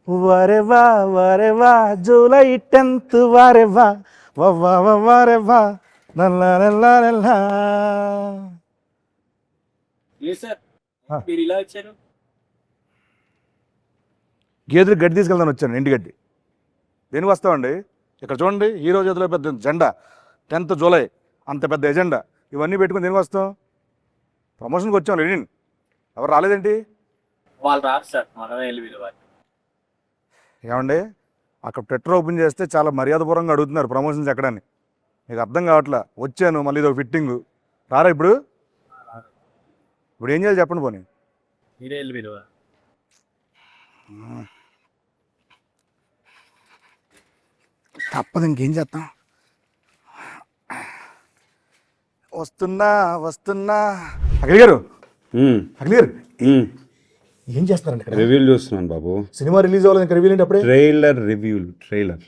వరే వా July 10th వరే వా వరే వా నల్లా. సార్ మీరు ఇలా వచ్చారు. గేదెలు గడ్డి తీసుకెళ్దాను వచ్చాను, ఇంటి గడ్డి. దేనికి వస్తామండి? ఇక్కడ చూడండి, హీరో చేతిలో పెద్ద జెండా, 10th జూలై అంత పెద్ద ఎజెండా, ఇవన్నీ పెట్టుకుని దేనికి వస్తాం? ప్రమోషన్కి వచ్చాం. లెనిన్ ఎవరు రాలేదేంటి? వాళ్ళు రారు సార్, మనమే వెళ్ళి పిలవాలి. ఏమండి, అక్కడ ట్విట్టర్ ఓపెన్ చేస్తే చాలా మర్యాదపూర్వంగా అడుగుతున్నారు ప్రమోషన్స్ ఎక్కడని. మీకు అర్థం కావట్లా. వచ్చాను, మళ్ళీ ఇదో ఫిట్టింగ్. రారా ఇప్పుడు? ఇప్పుడు ఏం చేయాలి చెప్పండి పోనీ. మీరే వెళ్ళి పిలవ. తప్పదు, ఇంకేం చేస్తాం. వస్తున్నా వస్తున్నా. అఖిల్ గారు, అఖిల్ గారు ఏం చేస్తున్నారండి ఇక్కడ? రివ్యూలు చూస్తున్నాను బాబు. సినిమా రిలీజ్ అవ్వాలి, ఇంకా రివ్యూ ఏంటి అప్పుడే? ట్రైలర్.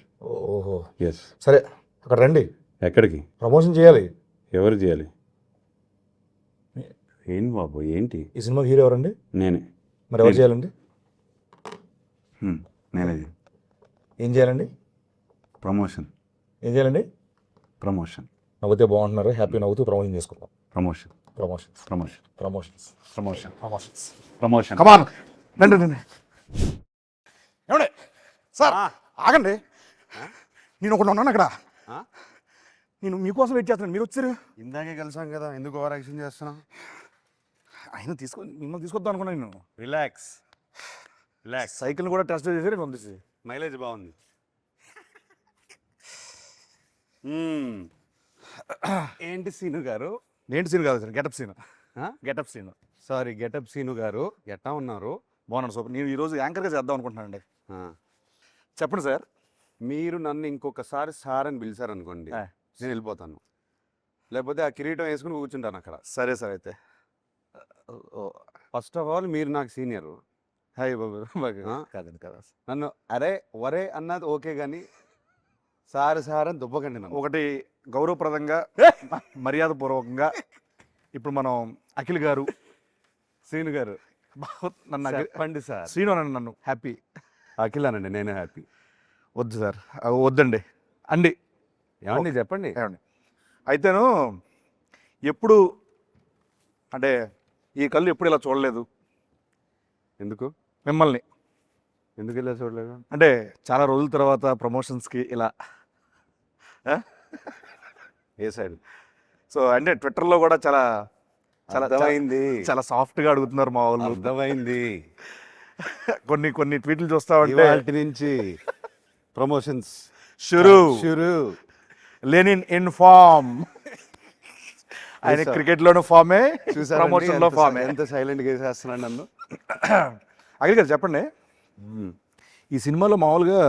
ఓహో, ఎస్. సరే అక్కడ రండి. ఎక్కడికి? ప్రమోషన్ చేయాలి. ఎవరు చేయాలి? ఏంటి బాబు, ఏంటి? ఈ సినిమా హీరో ఎవరండి? నేనే. మరి ఎవరు చేయాలండి? నేనే. ఏం చేయాలండి? ప్రమోషన్. ఏం చేయాలండి? ప్రమోషన్. నవ్వుతే బాగుంటున్నారు, హ్యాపీ నవ్వుతూ ప్రమోషన్ చేసుకుందాం. Promotion. Promotions promotion. Promotions promotion. Promotions promotion. Come on రండి రండి. ఏమండి సార్, ఆగండి. నేను ఒకటి ఉన్నాను అక్కడ. నేను మీకోసం వెయిట్ చేస్తున్నాను, మీరు వచ్చారు. ఇందాకే కలిసాం కదా, ఎందుకు ఓవర్ యాక్షన్ చేస్తున్నావు? ఆయన మిమ్మల్ని తీసుకొద్దాం అనుకున్నాను నేను. రిలాక్స్. సైకిల్ కూడా టెస్ట్ చేసి పంపించి. మైలేజ్ బాగుంది. ఏంటి సీను గారు? ఏంటి సీన్ కాదు sir, getup Seenu. Getup Seenu. Sorry, getup Seenu గారు. ఎట్టా ఉన్నారు? బాగున్నాను సూపర్. నేను ఈరోజు యాంకర్గా చేద్దాం అనుకుంటున్నానండి. చెప్పండి సార్. మీరు నన్ను ఇంకొకసారి సార్ అని పిలిచారనుకోండి, నేను వెళ్ళిపోతాను. లేకపోతే ఆ కిరీటం వేసుకుని కూర్చుంటాను అక్కడ. సరే సార్. అయితే ఫస్ట్ ఆఫ్ ఆల్ మీరు నాకు సీనియర్. హాయ్ బాబు. కాదండి కదా, నన్ను అరే వరే అన్నది ఓకే, కానీ సార్ అని దుబ్బకండి నన్ను. ఒకటి గౌరవప్రదంగా మర్యాదపూర్వకంగా ఇప్పుడు మనం అఖిల్ గారు, శ్రీను గారు నన్ను చెప్పండి సార్. శ్రీను అనండి, నన్ను హ్యాపీ. అఖిల్ అనండి, నేను హ్యాపీ. వద్దు సార్, వద్దండి అండి. ఏమండి చెప్పండి. ఏమండి అయితేను ఎప్పుడు అంటే ఈ కళ్ళు ఎప్పుడు ఇలా చూడలేదు. ఎందుకు మిమ్మల్ని ఎందుకు ఇలా చూడలేదు? అంటే చాలా రోజుల తర్వాత ప్రమోషన్స్కి ఇలా ఏ సైడ్? సో అంటే ట్విట్టర్లో కూడా చాలా చాలా అర్థమైంది. చాలా సాఫ్ట్గా అడుగుతున్నారు మా వాళ్ళు. అర్థమైంది. కొన్ని ట్వీట్లు చూస్తా ఉంటే వాటి నుంచి ప్రమోషన్స్ షురు లెనిన్ ఇన్ ఫామ్. ఆయన క్రికెట్లోనూ ఫామే, ప్రమోషన్లో ఫామే. ఎంత సైలెంట్గా వేసేస్తున్నాడు నన్ను. అఖిల్ గారు చెప్పండి, ఈ సినిమాలో మామూలుగా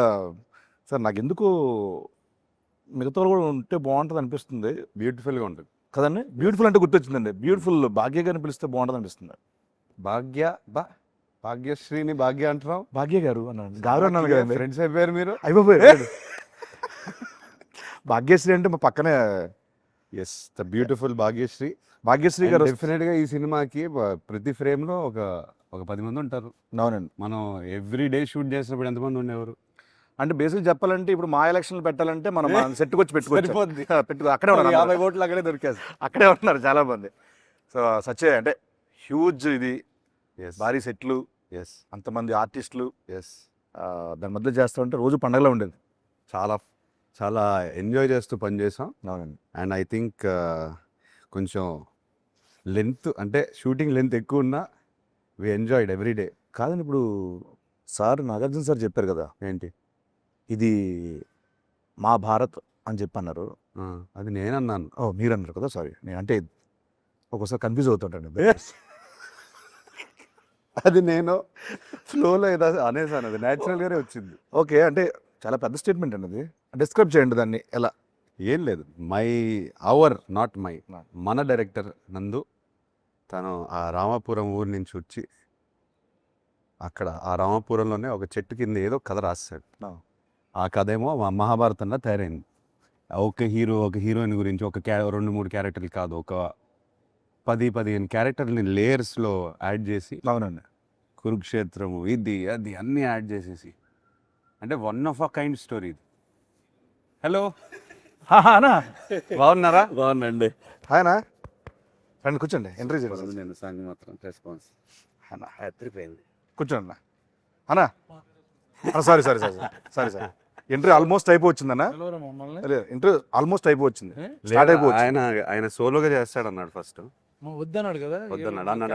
సార్ నాకు ఎందుకు మిగతా కూడా ఉంటే బాగుంటుంది అనిపిస్తుంది. బ్యూటిఫుల్గా ఉంటుంది కదండి. బ్యూటిఫుల్ అంటే గుర్తొచ్చిందండి, బ్యూటిఫుల్ భాగ్య గారిని పిలిస్తే బాగుంటుంది అనిపిస్తుంది. భాగ్యశ్రీని భాగ్య అంటున్నావు? భాగ్య గారు అన్నాను, గారు అన్నాను కదా. ఫ్రెండ్స్ అయిపోయారు మీరు? అయిపోయారు. భాగ్యశ్రీ అంటే మా పక్కనే. ఎస్, ద బ్యూటిఫుల్ భాగ్యశ్రీ గారు. డెఫినెట్గా ఈ సినిమాకి ప్రతి ఫ్రేమ్లో ఒక 10 మంది ఉంటారు. అవునండి. మనం ఎవ్రీ డే షూట్ చేసినప్పుడు ఎంతమంది ఉండేవారు? అంటే బేసిక్ చెప్పాలంటే ఇప్పుడు మా ఎలక్షన్లు పెట్టాలంటే మనం సెట్కి వచ్చి పెట్టుకోవచ్చు. అక్కడే ఉన్నారు, 50 ఓట్లు అక్కడే దొరికారు. అక్కడే ఉన్నారు చాలా మంది. సో సచ్చే అంటే హ్యూజ్ ఇది, భారీ సెట్లు, అంతమంది ఆర్టిస్టులు, దాని మధ్య చేస్తూ ఉంటే రోజు పండగలా ఉండేది. చాలా ఎంజాయ్ చేస్తూ పనిచేసాం. అవునండి. అండ్ ఐ థింక్ కొంచెం లెంత్ అంటే షూటింగ్ లెంత్ ఎక్కువ ఉన్నా వి ఎంజాయ్డ్ ఎవ్రీ డే. కాదండి, ఇప్పుడు సార్ నాగార్జున సార్ చెప్పారు కదా, ఏంటి ఇది మా భారత్ అని చెప్పి అన్నారు. అది నేనన్నాను. మీరు అన్నారు కదా, సారీ. నేను అంటే ఒక్కోసారి కన్ఫ్యూజ్ అవుతుంటాను. అది నేను ఫ్లోలో ఏదో అనేసాను, అది న్యాచురల్గానే వచ్చింది. ఓకే, అంటే చాలా పెద్ద స్టేట్మెంట్ అండి అది. డిస్క్రైబ్ చేయండి దాన్ని ఎలా. ఏం లేదు, మన డైరెక్టర్ నందు తను ఆ రామాపురం ఊరి నుంచి వచ్చి అక్కడ ఆ రామాపురంలోనే ఒక చెట్టు కింద ఏదో కథ రాస్తాడు. ఆ కథ ఏమో మహాభారతంలో తయారైంది. ఒక హీరోయిన్ గురించి 2-3 క్యారెక్టర్లు కాదు, ఒక 10-15 క్యారెక్టర్ని లేయర్స్లో యాడ్ చేసి. అవునండి. కురుక్షేత్రము, ఇది అది అన్నీ యాడ్ చేసేసి అంటే one of a kind story. Hello, అనా బాగున్నారా? బాగుందండి. ఆయన రండి కూర్చోండి, ఎంట్రీ చేయండి. నేను సంగ మాత్రం రెస్పాన్స్ అన్నా ఎత్తిపోయింది. కూర్చోండి అన్నా. Sorry sorry sorry sorry sir, entry almost అయిపోవచ్చిందన్నా. ఎంట్రీ ఆల్మోస్ట్ అయిపోవచ్చింది, స్టార్ట్ అయిపోవచ్చు. ఆయన సోలోగా చేస్తాడు అన్నాడు ఫస్ట్. వద్దన్నాడు కదా, వద్దన్నాడు, అన్నాడు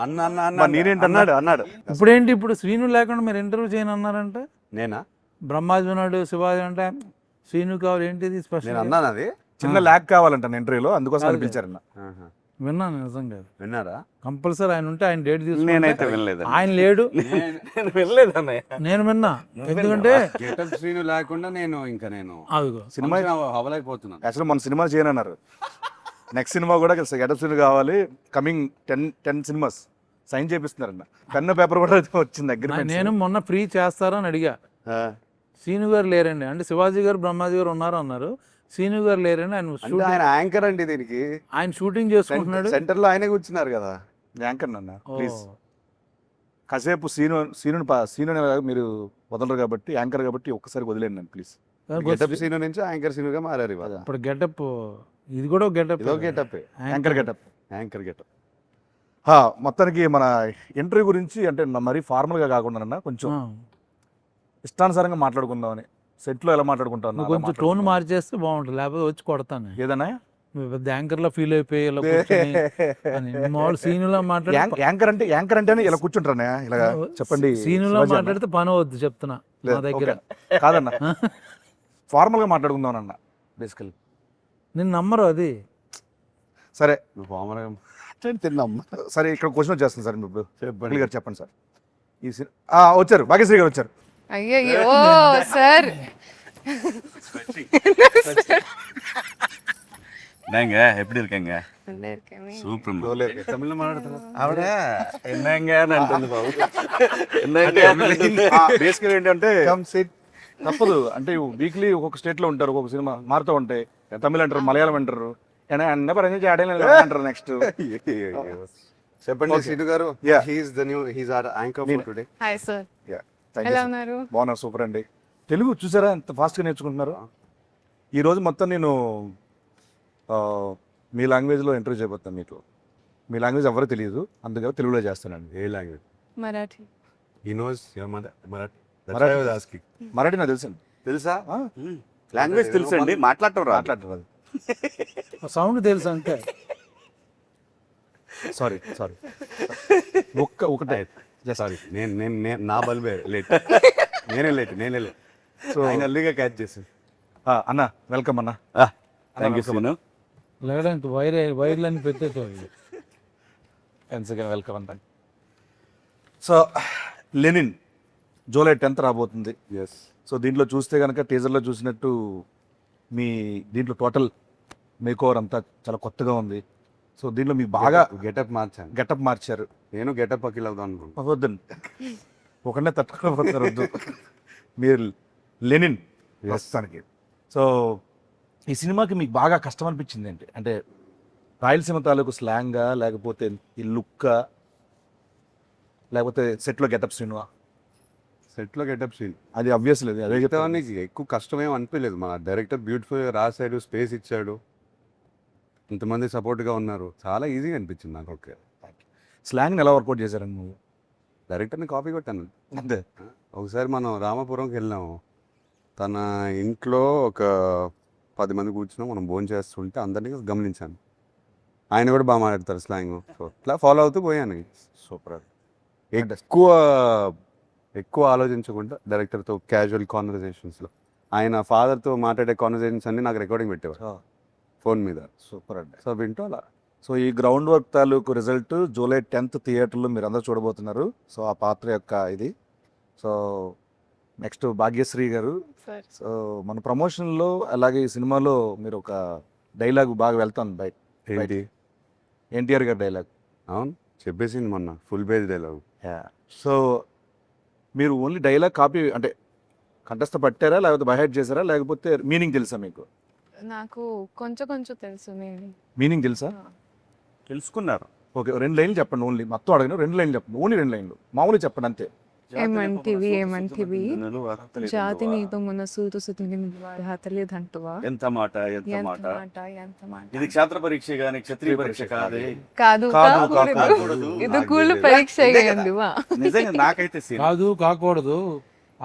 అన్న అన్న మరి అన్న నేనేంటి అన్నాడు అన్నాడు. ఇప్పుడు ఏంటి, ఇప్పుడు శ్రీను లేకుండా మీరు ఇంటర్వ్యూ చేయను అన్నారంటే, నేనా? బ్రహ్మాజీ ఉన్నాడు, శివాజీ అంటే శ్రీను కావాలి, ఏంటిది నేను స్పెషల్? అన్నాను అది. చిన్న ల్యాక్ కావాలంట ఇంటర్వ్యూలో, అందుకోసం అని పిలిచారన్న. ఆహా. విన్నాను నిజంగా, విన్నారా? కంపల్సరీ ఆయన ఉంటే ఆయన డేట్ నేనైతే తీసుకుంటే, వినలేదు. ఆయన లేడు, నేను వెళ్ళలేదు అన్నయ్య. నేను విన్నా. ఎందుకంటే గెటప్ శ్రీను లేకుండా నేను అదిగో సినిమా అవలేకపోతున్నాను. యాక్చువల్లీ మన సినిమా చేయనన్నారు. నెక్స్ట్ సినిమా కూడా గెటప్ సీన్ కావాలి, కమింగ్ 10 సినిమాస్ సైన్ చేపిస్తున్నారన్న. పెన్ను పేపర్ కూడా వచ్చింది అగ్రిమెంట్. నేను మొన్న ఫ్రీ చేస్తారని అడిగా, శ్రీను గారు లేరండి అంటే, శివాజీ గారు బ్రహ్మాజీ గారు ఉన్నారు అన్నారు, శ్రీను గారు లేరండి, ఆయన అంటే షూటింగ్ ఆయన యాంకర్ అండి దీనికి. ఆయన షూటింగ్ చేసుకుంటున్నాడు. సెంటర్ లో ఆయనే కూర్చున్నారు కదా. యాంకర్ అన్న ఓ, ప్లీజ్ కాసేపు సీను మీరు వదలరు కాబట్టి, యాంకర్ కాబట్టి ఒక్కసారి వదిలేండి నన్ను ప్లీజ్. గెటప్ సీను నుంచి యాంకర్ సీనుగా మారారు ఇవాళ. ఇప్పుడు గెటప్, ఇది కూడా గెటప్, ఇదో getup, anchor getup. Anchor getup. మొత్తానికి మన ఇంటర్వ్యూ గురించి అంటే మరీ ఫార్మల్గా కాకుండా కొంచెం ఇష్టానుసారంగా మాట్లాడుకుందామని. సెట్లో ఎలా మాట్లాడుకుంటాను నువ్వు కొంచెం టోన్ మార్చేస్తే బాగుంటుంది, లేకపోతే వచ్చి కొడతాను. ఏదన్నా నువ్వు పెద్ద యాంకర్ లా ఫీల్ అయిపోయి ఇలా కూర్చొని అని, మామూలు సీనులా మాట్లాడి, యాంకర్ అంటేనే ఇలా కూర్చుంటారా ఇలా చెప్పండి. సీనులా శివాజీ అన్న. మాట్లాడితే పని అవద్దు చెప్తున్నా లేదు, నా దగ్గర. ఓకే. కాదన్న ఫార్మల్గా మాట్లాడుకుందాం అన్న బేసికల్. నేను నమ్మరు అది. సరే నువ్వు పామరం తిన్నాం. సరే, ఇక్కడ క్వశ్చన్ వచ్చేస్తుంది సార్. మీరు చెప్పండి. గారు చెప్పండి సార్. వచ్చారు, భాగ్యశ్రీ గారు వచ్చారు. అయ్యో సార్, எப்படி இருக்கீங்க? సూపర్. తమిళ మాట్లాడుతున్నా ఆవిడ ఎన్నంగా అని అంటుంది బాబు. బేసికల్ ఏంటంటే తప్పదు అంటే, వీక్లీ ఒక్కొక్క స్టేట్ లో ఉంటారు, ఒక్కొక్క సినిమా మారుతూ ఉంటాయి. తమిళ అంటారు, మలయాళం అంటారు, అన్న పరంగా చేయడం అంటారు. నెక్స్ట్ చెప్పండి సీను గారు. Yeah. He's our anchor for today. Hi sir, ఎలా ఉన్నారు? బాగున్నారు, సూపర్ అండి. తెలుగు చూసారా ఎంత ఫాస్ట్గా నేర్చుకుంటున్నారు? ఈరోజు మొత్తం నేను మీ లాంగ్వేజ్లో ఇంటర్వ్యూ చేయబోతాను. మీకు మీ లాంగ్వేజ్ ఎవరో తెలియదు, అందుకే తెలుగులో చేస్తానండి. ఏ language? Marathi. He knows your mother Marathi. Marathi నాకు తెలుసండి. తెలుసా? లాంగ్వేజ్ తెలుసండి, మాట్లాడటం రాదు. మాట్లాడరు. సౌండ్ తెలుసు అంతే. సారీ ఒకటే సారీ, నేను నా బల్బే లేట్. నేనే లేట్. సో ఆయన అల్లిగా క్యాచ్ చేసి. అన్న వెల్కమ్ అన్న. Thank you Seenu. లేదంటే వైర్లని పెట్టేతో. వెల్కమ్ అంత. సో లెనిన్ జూలై 10th రాబోతుంది. ఎస్. సో దీంట్లో చూస్తే కనుక టీజర్లో చూసినట్టు మీ దీంట్లో టోటల్ మేకోవర్ అంతా చాలా కొత్తగా ఉంది. సో దీంట్లో మీకు బాగా గెటప్ మార్చాను. గెటప్ మార్చారు. నేను గెటప్ అఖిల్ అవుదాం అనుకుంటున్నాను. వద్దండి, ఒకనే తట్టుకోలేకపోతారు, వద్దు. మీరు లెనిన్ ప్రస్తుతానికి. సో ఈ సినిమాకి మీకు బాగా కష్టం అనిపించింది ఏంటి? అంటే రాయలసీమ తాలూకు స్లాంగా, లేకపోతే ఈ లుక్కా, లేకపోతే సెట్లో గెటప్ సినిమా? సెట్లో గెటప్ సీన్ అది అబ్వియస్ లేదు, అదే చెప్తా. నీకు ఎక్కువ కష్టమేం అనిపించలేదు. మన డైరెక్టర్ బ్యూటిఫుల్గా రాశాడు, స్పేస్ ఇచ్చాడు, ఇంతమంది సపోర్ట్గా ఉన్నారు, చాలా ఈజీగా అనిపించింది నాకు. ఓకే, స్లాంగ్ని ఎలా వర్కౌట్ చేశారండి నువ్వు? డైరెక్టర్ని కాపీ కొట్టాను అంతే. ఒకసారి మనం రామాపురంకి వెళ్ళాము. తన ఇంట్లో ఒక 10 మంది కూర్చున్నాం, మనం భోజనం చేస్తుంటే అందరినీ గమనించాను. ఆయన కూడా బాగా మాట్లాడతారు స్లాంగ్. సో ఇట్లా ఫాలో అవుతూ పోయాను. సూపర్. ఎక్కువ ఆలోచించకుండా డైరెక్టర్తో క్యాజువల్ కాన్వర్జేషన్స్లో ఆయన ఫాదర్తో మాట్లాడే కాన్వర్జేషన్స్ అన్ని నాకు రికార్డింగ్ పెట్టేవారు ఫోన్ మీద. సూపర్ అండి. సో వింటూ అలా. సో ఈ గ్రౌండ్ వర్క్ తాలూకు రిజల్ట్ జూలై 10th థియేటర్లో మీరు అందరూ చూడబోతున్నారు. సో ఆ పాత్ర యొక్క ఇది. సో నెక్స్ట్ భాగ్యశ్రీ గారు. సార్, సో మన ప్రమోషన్లో అలాగే ఈ సినిమాలో మీరు ఒక డైలాగ్ బాగా వెళ్తాను బయట. ఏంటి? ఎన్టీఆర్ గారి డైలాగ్. అవును, చెప్పేసింది మొన్న ఫుల్ పేజ్ డైలాగ్. సో మీరు ఓన్లీ డైలాగ్ కాపీ అంటే కంఠస్థ పట్టారా, లేకపోతే బైహెడ్ చేశారా, లేకపోతే మీనింగ్ తెలుసా మీకు? నాకు కొంచెం తెలుసు. మీనింగ్ తెలుసా? తెలుసుకున్నారు. ఓకే, 2 లైన్లు చెప్పండి ఓన్లీ. మొత్తం అడగను, 2 లైన్లు చెప్పండి, ఓన్లీ 2 లైన్లు మామూలుగా చెప్పండి అంతే. ఏమంటివి జాతి నీతో మన సూతు సుతిని హతలేదంటువా ఎంత మాట ఎంత మాట ఎంత మాట ఇది క్షేత్ర పరీక్ష గాని క్షత్రియ పరీక్ష కాదే కాదు కాదు, కాకూడదు. ఇది కూలి పరీక్ష అయ్యండివా నిజంగా నాకైతే సీన్ కాదు కాకూడదు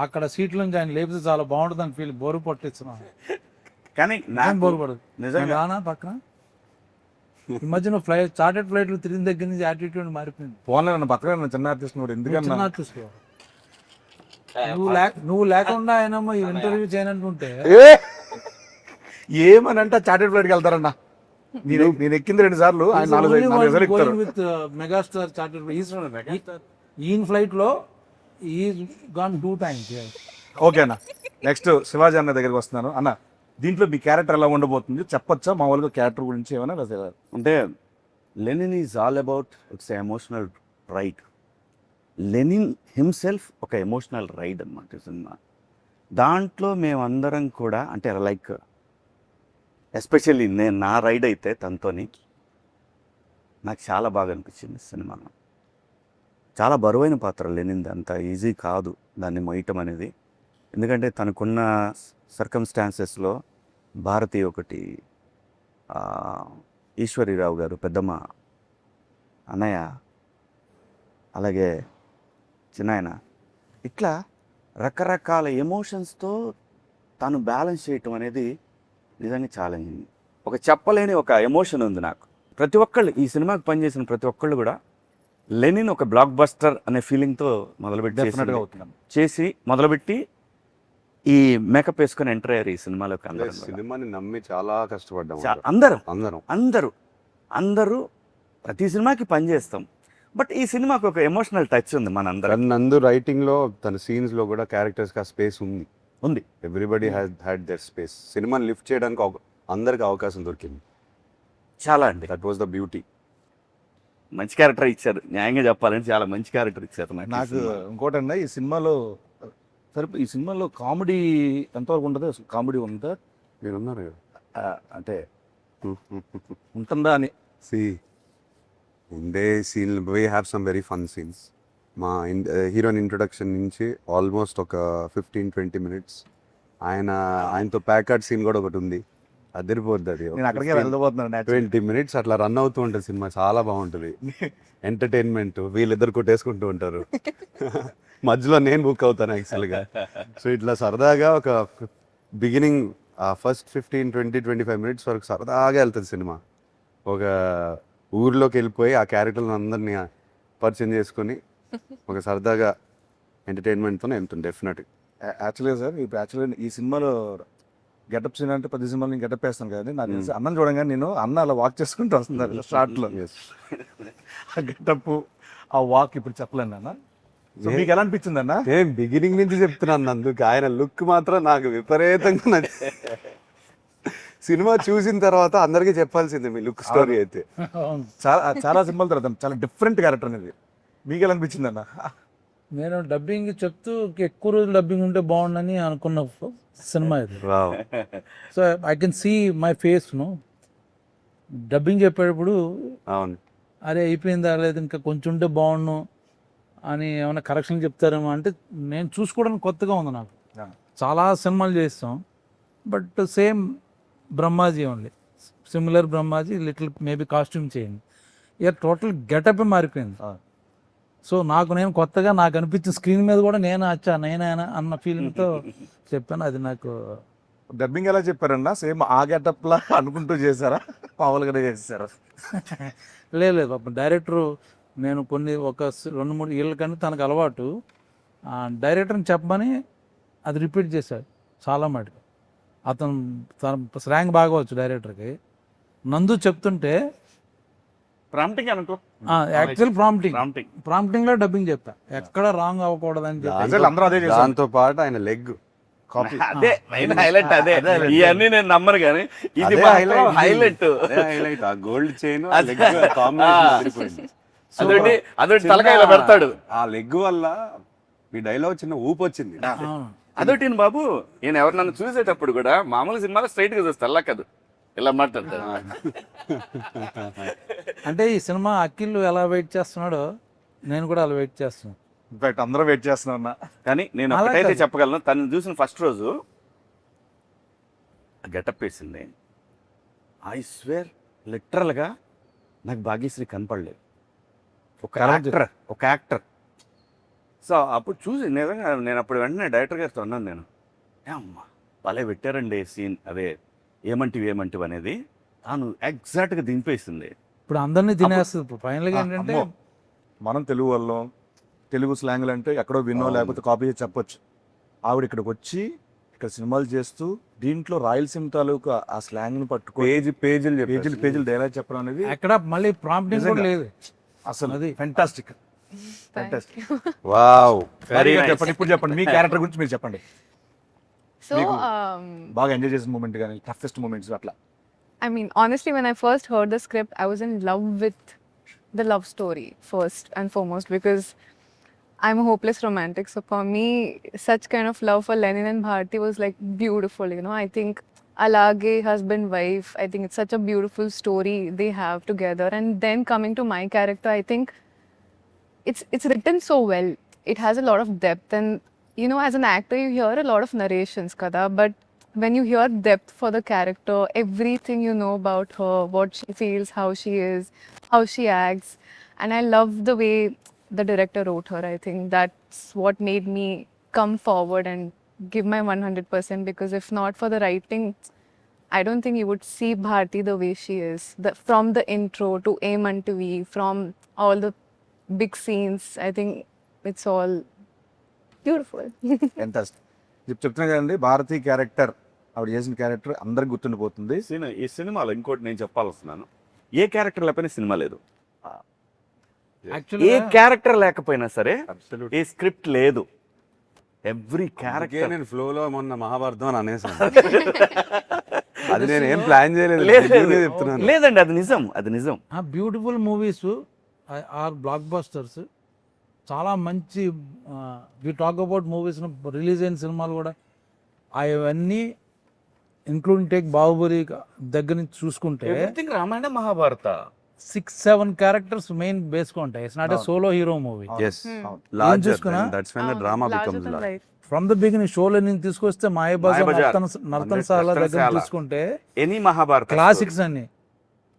అక్కడ సీట్ల నుంచి ఆయన లేపితే చాలా బాగుంటుంది అని ఫీల్ బోరు పట్టిస్తున్నాను కానీ ఏం నాకు బోరు పడదు నిజంగా నేను రానా పక్కన ఈ మధ్యన చార్టెడ్ ఫ్లైట్లు తిరిగిన దగ్గర నుంచి యాటిట్యూడ్ మారిపోయింది ఫోన్లో నన్ను పక్కన చిన్న ఆర్టిస్ట్ కూడా ఎందుకన్నా చిన్న ఆర్టిస్ట్ నువ్వు లేకుండా ఆయన ఈ ఇంటర్వ్యూ చేయనంటుంటే ఏమనంటే చార్టెడ్ ఫ్లైట్కి వెళ్తారన్నా నేను ఎక్కింది 2 సార్లు ఆయన 4 సార్లు ఎక్కుతారు విత్ మెగాస్టార్ చార్టెడ్ ఈయన ఫ్లైట్ లో ఈ గాన్ 2 times. ఓకే అన్న నెక్స్ట్ శివాజీ అన్న దగ్గరికి వస్తున్నాను అన్న దీంట్లో మీ క్యారెక్టర్ ఎలా ఉండబోతుంది చెప్పొచ్చా మామూలుగా క్యారెక్టర్ గురించి ఏమైనా రాసేవారు అంటే Lenin is all about its emotional ride. Lenin himself ఒక ఎమోషనల్ రైడ్ అన్నమాట సినిమా. దాంట్లో మేమందరం కూడా అంటే లైక్ ఎస్పెషల్లీ నేను నా రైడ్ అయితే తనతోని నాకు చాలా బాగా అనిపించింది సినిమాలో. చాలా బరువైన పాత్ర లెనిన్ది, అంత ఈజీ కాదు దాన్ని మోయటం అనేది. ఎందుకంటే తనకున్న సర్కమ్స్టాన్సెస్లో భారతి ఒకటి, ఈశ్వరీరావు గారు పెద్దమ్మ, అన్నయ్య, అలాగే చిన్నాయన, ఇట్లా రకరకాల ఎమోషన్స్తో తను బ్యాలెన్స్ చేయటం అనేది నిజంగా ఛాలెంజింగ్. ఒక చెప్పలేని ఒక ఎమోషన్ ఉంది నాకు. ప్రతి ఒక్కళ్ళు ఈ సినిమాకి పనిచేసిన ప్రతి ఒక్కళ్ళు కూడా లెనిన్ ఒక బ్లాక్ బస్టర్ అనే ఫీలింగ్తో డెఫినెట్గా అవుతున్నాం చేసి మొదలుపెట్టి ఈ మేకప్ వేసుకొని ఎంటర్ అయ్యారు ఈ సినిమాలోకి. అందరూ సినిమాని నమ్మి చాలా కష్టపడ్డాం అందరూ అందరం. అందరూ అందరూ ప్రతి సినిమాకి పనిచేస్తాం, బట్ ఈ సినిమాకి ఒక ఎమోషనల్ టచ్ ఉంది మనందరం. నందు రైటింగ్ లో తన సీన్స్ లో కూడా క్యారెక్టర్స్ కి ఆ స్పేస్ ఉంది. Everybody had there space. సినిమాని లిఫ్ట్ చేయడానికి అందరికి అవకాశం దొరికింది. చాలా అండి, దట్ వాస్ ద బ్యూటీ. మంచి క్యారెక్టర్ ఇచ్చారు. న్యాయంగా చెప్పాలంటే చాలా మంచి క్యారెక్టర్ ఇచ్చారు నాకు. ఇంకోటన్నా ఈ సినిమాలో సరే ఈ సినిమాలో కామెడీ ఎంతవరకు ఉంటుంది? అసలు కామెడీ ఉందా? మీరు ఉన్నారు కదా. అంటే ఉంటుందా అని. ఉండే scene we have some very fun scenes. మా హీరోయిన్ ఇంట్రొడక్షన్ నుంచి ఆల్మోస్ట్ ఒక 15-20 minutes ఆయనతో ప్యాకర్డ్ సీన్ కూడా ఒకటి ఉంది. అదిరిపోద్ది అది. నేను అక్కడికే వెళ్ళబోతున్నాను. 20 minutes అట్లా రన్ అవుతూ ఉంటుంది సినిమా. చాలా బాగుంటుంది. ఎంటర్టైన్మెంట్. వీళ్ళిద్దరు కొట్టేసుకుంటూ ఉంటారు. మధ్యలో నేను బుక్ అవుతాను యాక్చువల్గా. సో ఇట్లా సరదాగా ఒక బిగినింగ్ ఫస్ట్ 15-20-25 minutes వరకు సరదాగా వెళ్తుంది సినిమా. ఒక ఊర్లోకి వెళ్ళిపోయి ఆ క్యారెక్టర్లను అందరినీ పరిచయం చేసుకొని ఒక సరదాగా ఎంటర్టైన్మెంట్తో వెళ్తుంది డెఫినెట్గా. యాక్చువల్గా సార్ ఇప్పుడు యాక్చువల్గా ఈ సినిమాలో గెటప్ సీన్ అంటే 10 సినిమాలు నేను గెటప్ వేస్తాను కదండి. నాకు తెలిసి అన్నం చూడంగానే నేను అన్న అలా వాక్ చేసుకుంటూ వస్తున్నారు షార్ట్లో. ఆ గెటప్ ఆ వాక్ ఇప్పుడు చెప్పలేను అన్న. సో మీకు ఎలా అనిపించింది అన్న? నేను బిగినింగ్ నుంచి చెప్తున్నాను అందుకు. ఆయన లుక్ మాత్రం నాకు విపరీతంగా నచ్చింది. సినిమా చూసిన తర్వాత అందరికీ చెప్పాల్సిందే మీ లుక్ స్టోరీ అయితే. చాలా సినిమాల తర్వాత చాలా డిఫరెంట్ క్యారెక్టర్ అనేది. మీకు ఎలా అనిపించింది అన్న? నేను డబ్బింగ్ చెప్తూ ఎక్కువ రోజులు డబ్బింగ్ ఉంటే బాగుండని అనుకున్న సినిమా ఇది. So I can see my face no dubbing చెప్పేటప్పుడు. అవును, అరే అయిపోయిందా లేదు ఇంకా కొంచెం ఉంటే బాగుండు అని ఏమైనా కరెక్షన్ చెప్తారేమో అంటే నేను చూసుకోవడానికి కొత్తగా ఉంది నాకు. చాలా సినిమాలు చేస్తాం but same Brahmaji only, similar Brahmaji, little maybe costume చేయండి. ఇక టోటల్ గెటప్ మారిపోయింది. సో నేను కొత్తగా నాకు అనిపించిన స్క్రీన్ మీద కూడా నేనే అన్న ఫీలింగ్తో చెప్పాను. అది నాకు. డబ్బింగ్ ఎలా చెప్పారన్నా? సేమ్ ఆ గెటప్ లా అనుకుంటూ చేశారా, మామూలుగానే చేశారా? లేదు పాపం డైరెక్టరు నేను ఒక 2-3 ఏళ్ళ కానీ తనకు అలవాటు డైరెక్టర్ని చెప్పమని అది రిపీట్ చేశాడు చాలా మటుకు. తన స్లాంగ్ బాగా వచ్చు డైరెక్టర్కి. నందు చెప్తుంటే ప్రాంప్టింగ్ అనుకో, యాక్చువల్ ప్రాంప్టింగ్ లో డబ్బింగ్ చెప్పా, ఎక్కడ రాంగ్ అవ్వకూడదని అసలు అందరూ అదే చేశారు. దాంతో పాటు ఆయన లెగ్ కాపీ. అదే హైలైట్. అదే ఇవన్నీ నేను నమ్మను కానీ ఇది హైలైట్. ఆ గోల్డ్ చైన్ అదొకటి తలకాయలో పెడతాడు. ఆ లెగ్ వల్ల మీ డైలాగ్ చిన్న ఊపు వచ్చింది. అదొకటి బాబు. నేను ఎవరు నన్ను చూసేటప్పుడు కూడా మామూలు సినిమాలో స్ట్రైట్ గా చూస్తా, అలా కాదు ఇలా మాట్లాడతాడు. అంటే ఈ సినిమా అఖిల్ ఎలా వెయిట్ చేస్తున్నాడో నేను కూడా అలా వెయిట్ చేస్తున్నాను. ఇన్ఫాక్ట్ అందరూ వెయిట్ చేస్తున్నాం అన్న. కానీ నేను అలా ఒకటైతే కాదు. చెప్పగలను, తను చూసిన ఫస్ట్ రోజు గెటప్ వేసింది, ఐ స్వేర్ లిటరల్గా నాకు భాగ్యశ్రీ కనపడలేదు. ఒక యాక్టర్. సో అప్పుడు చూసి నిజంగా నేను అప్పుడు వెంటనే డైరెక్టర్ గారితో అన్నాను, నేను అమ్మా భలే పెట్టారండి సీన్, అదే ఏమంటివి అనేది తాను ఎగ్జాక్ట్గా దింపేసింది. ఇప్పుడు అందరినీ తినేస్తుంది. ఇప్పుడు ఫైనల్గా ఏంటంటే అమ్మో, మనం తెలుగు వాళ్ళం, తెలుగు స్లాంగ్లు అంటే ఎక్కడో వినో లేకపోతే కాపీ చేసి చెప్పొచ్చు. ఆవిడ ఇక్కడికి వచ్చి ఇక్కడ సినిమాలు చేస్తూ దీంట్లో రాయలసీమ తాలూకు ఆ స్లాంగ్ ని పట్టుకో పేజీలు డైలాగ్ చెప్పడం అనేది ఎక్కడ మళ్ళీ ప్రాంప్టింగ్ కూడా లేదు అసలు అది. ఫెంటాస్టిక్. వావ్. చెప్పండి, ఇప్పుడు చెప్పండి మీ క్యారెక్టర్ గురించి మీరు చెప్పండి. So, మీకు బాగా ఎంజాయ్ చేసిన మూమెంట్ కానీ టఫెస్ట్ మూమెంట్స్ అట్లా. I mean, honestly, when I first heard the script, I was in love with the love story first and foremost because I'm a hopeless romantic. So for me, such kind of love for Lenin and Bharti was like beautiful. You know, I think Alage, husband, wife. I think it's such a beautiful story they have together. And then coming to my character, I think it's written so well. It has a lot of depth, and you know, as an actor, you hear a lot of narrations, kada. But when you hear depth for the character, everything you know about her, what she feels, how she is, how she acts, and I love the way the director wrote her. I think that's what made me come forward and give my 100%, because if not for the writing, I don't think you would see Bharti the way she is. From the intro to Aim Unto V, from all the big scenes, I think it's all beautiful. Fantastic. చెప్తున్నా కదండి, Bharati character, ఆవిడ చేసిన character అందరికి గుర్తుండిపోతుంది. ఈ సినిమాలో ఇంకోటి నేను చెప్పాల్స్తున్నాను, ఏ క్యారెక్టర్ లేకపోయినా సినిమా లేదు. ఏ యాక్చువల్గా క్యారెక్టర్ లేకపోయినా సరే ఏ స్క్రిప్ట్ లేదు. ఎవ్రీ అందుకే క్యారెక్టర్ నేను ఫ్లోలో మొన్న మహాభారతం అని అనేసాను. అది నేను ఏం ప్లాన్ చేయలేదు, లేదు, genuinely చెప్తున్నాను. లేదండి, అది నిజం, అది నిజం. Beautiful movies are blockbusters. చాలా మంచి we talk about movies release అయిన సినిమాలు కూడా అవన్నీ ఇంక్లూడింగ్ టేక్ బాహుబలి దగ్గర నుంచి చూసుకుంటే everything Ramayana Mahabharata 6-7 characters main బేస్గా ఉంటాయి. It's not a solo hero movie. Yes. Larger చూసుకున్నా? than- that's when the drama Larger becomes than large. life. From the beginning షోలో నేను తీసుకొస్తే మాయబజార్, మాయాబజార్, నర్తనశాల దగ్గర నర్తనశాల. తీసుకుంటే ఎనీ మహాభారత క్లాసిక్స్ అన్ని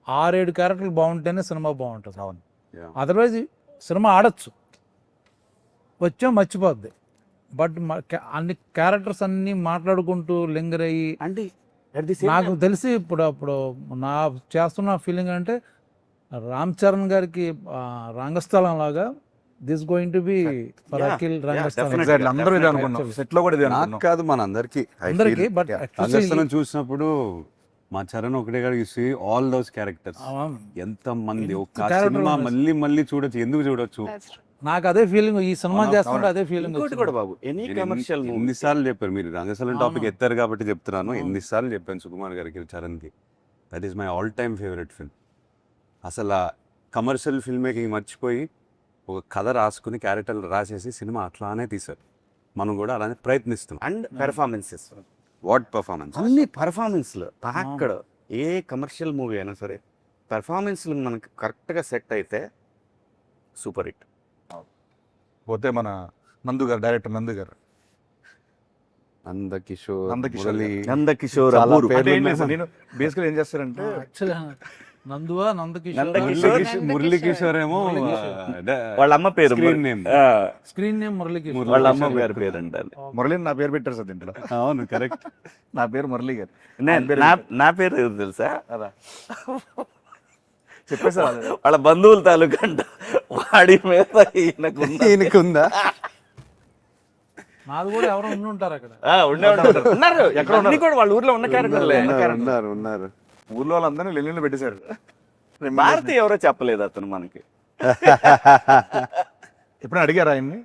6-7 క్యారెక్టర్లు బాగుంటేనే సినిమా బాగుంటుంది. అవును. Yeah. అదర్వైజ్ సినిమా ఆడచ్చు, వచ్చాం మర్చిపోద్ది. బట్ అన్ని క్యారెక్టర్స్ అన్ని మాట్లాడుకుంటూ లింగర్ అయ్యి అంటే at the same నాకు time- తెలిసి ఇప్పుడు నా చేస్తున్న ఫీలింగ్ అంటే రామ్ చరణ్ గారికి రంగస్థలం లాగా this going to be for Yeah, Akhil yeah, Rangasthalam. definitely. Exactly, అందరూ ఇదే Definitely. అనుకున్నాం, సెట్ లో కూడా ఇదే నాకు అనుకున్నాం. కాదు మన అందరికి అందరికి బట్ రంగస్థలం చూసినప్పుడు మా చరణ్ ఒకటే కాదు, you see all those characters. ఎంత మంది ఒక character సినిమా ఉంది. మళ్ళీ చూడొచ్చు, ఎందుకు చూడొచ్చు. That's true. నాకు అదే ఫీలింగ్, ఈ సినిమా చేస్తుంటే అదే ఫీలింగ్. ఇంకోటి కూడా బాబు, ఎనీ కమర్షియల్ మూవీ ఎన్నిసార్లు చెప్పారు మీరు రంగస్థలం టాపిక్ అవును. ఎత్తారు కాబట్టి చెప్తున్నాను. అవును. ఎన్నిసార్లు చెప్పాను సుకుమార్ గారికి, చరణ్కి. That is my all time favourite film. అసలు ఆ కమర్షియల్ ఫిల్మ్ మేకింగ్ మర్చిపోయి ఒక కథ రాసుకుని క్యారెక్టర్లు రాసేసి సినిమా అట్లానే తీశారు. మనం కూడా అలానే ప్రయత్నిస్తున్నాం. And performances, what performance. అన్ని పెర్ఫార్మెన్స్లు అక్కడ ఏ కమర్షియల్ మూవీ అయినా సరే పెర్ఫార్మెన్స్లు మనకు కరెక్ట్గా సెట్ అయితే సూపర్ హిట్. పోతే మన నందు గారు, డైరెక్టర్ నందు గారు, నందకిషోర్, నందకిషోర్ మురళి, నందకిషోర్, చాలా అబ్బూరు. పేర్లు అంటే ఏం ఉన్నాయి. లేదు సార్, నేను బేసికల్ ఏం చేస్తారంటే యాక్చువల్లీ నందువా నందకిషోర్ నందకిషోర్. మురళి కిషోర్ ఏమో వాళ్ళ అమ్మ పేరు screen name. Screen name Muralikishore. వాళ్ళ అమ్మ గారి పేరు అంటారు. మురళి నా పేరు పెట్టారు సార్ దీంట్లో. అవును, కరెక్ట్. నా పేరు మురళి గారు. నా పేరు ఎవరు తెలుసా? అదా చెప్పేసారు. వాళ్ళ బంధువుల తాలూకా అంట. వాడి మీద ఈయనకు ఈయనకుందా? నాది కూడా ఎవరో ఉండి ఉంటారు అక్కడ. ఉన్నారు ఎక్కడ అన్ని కూడా వాళ్ళ ఊర్లో ఉన్న క్యారెక్టర్లే. ఉన్నారు. ఊర్లో వాళ్ళందరినీ లెల్లీలో పెట్టేశారు. భారతి ఎవరో చెప్పలేదు అతను మనకి. ఎప్పుడైనా అడిగారా ఆయన్ని,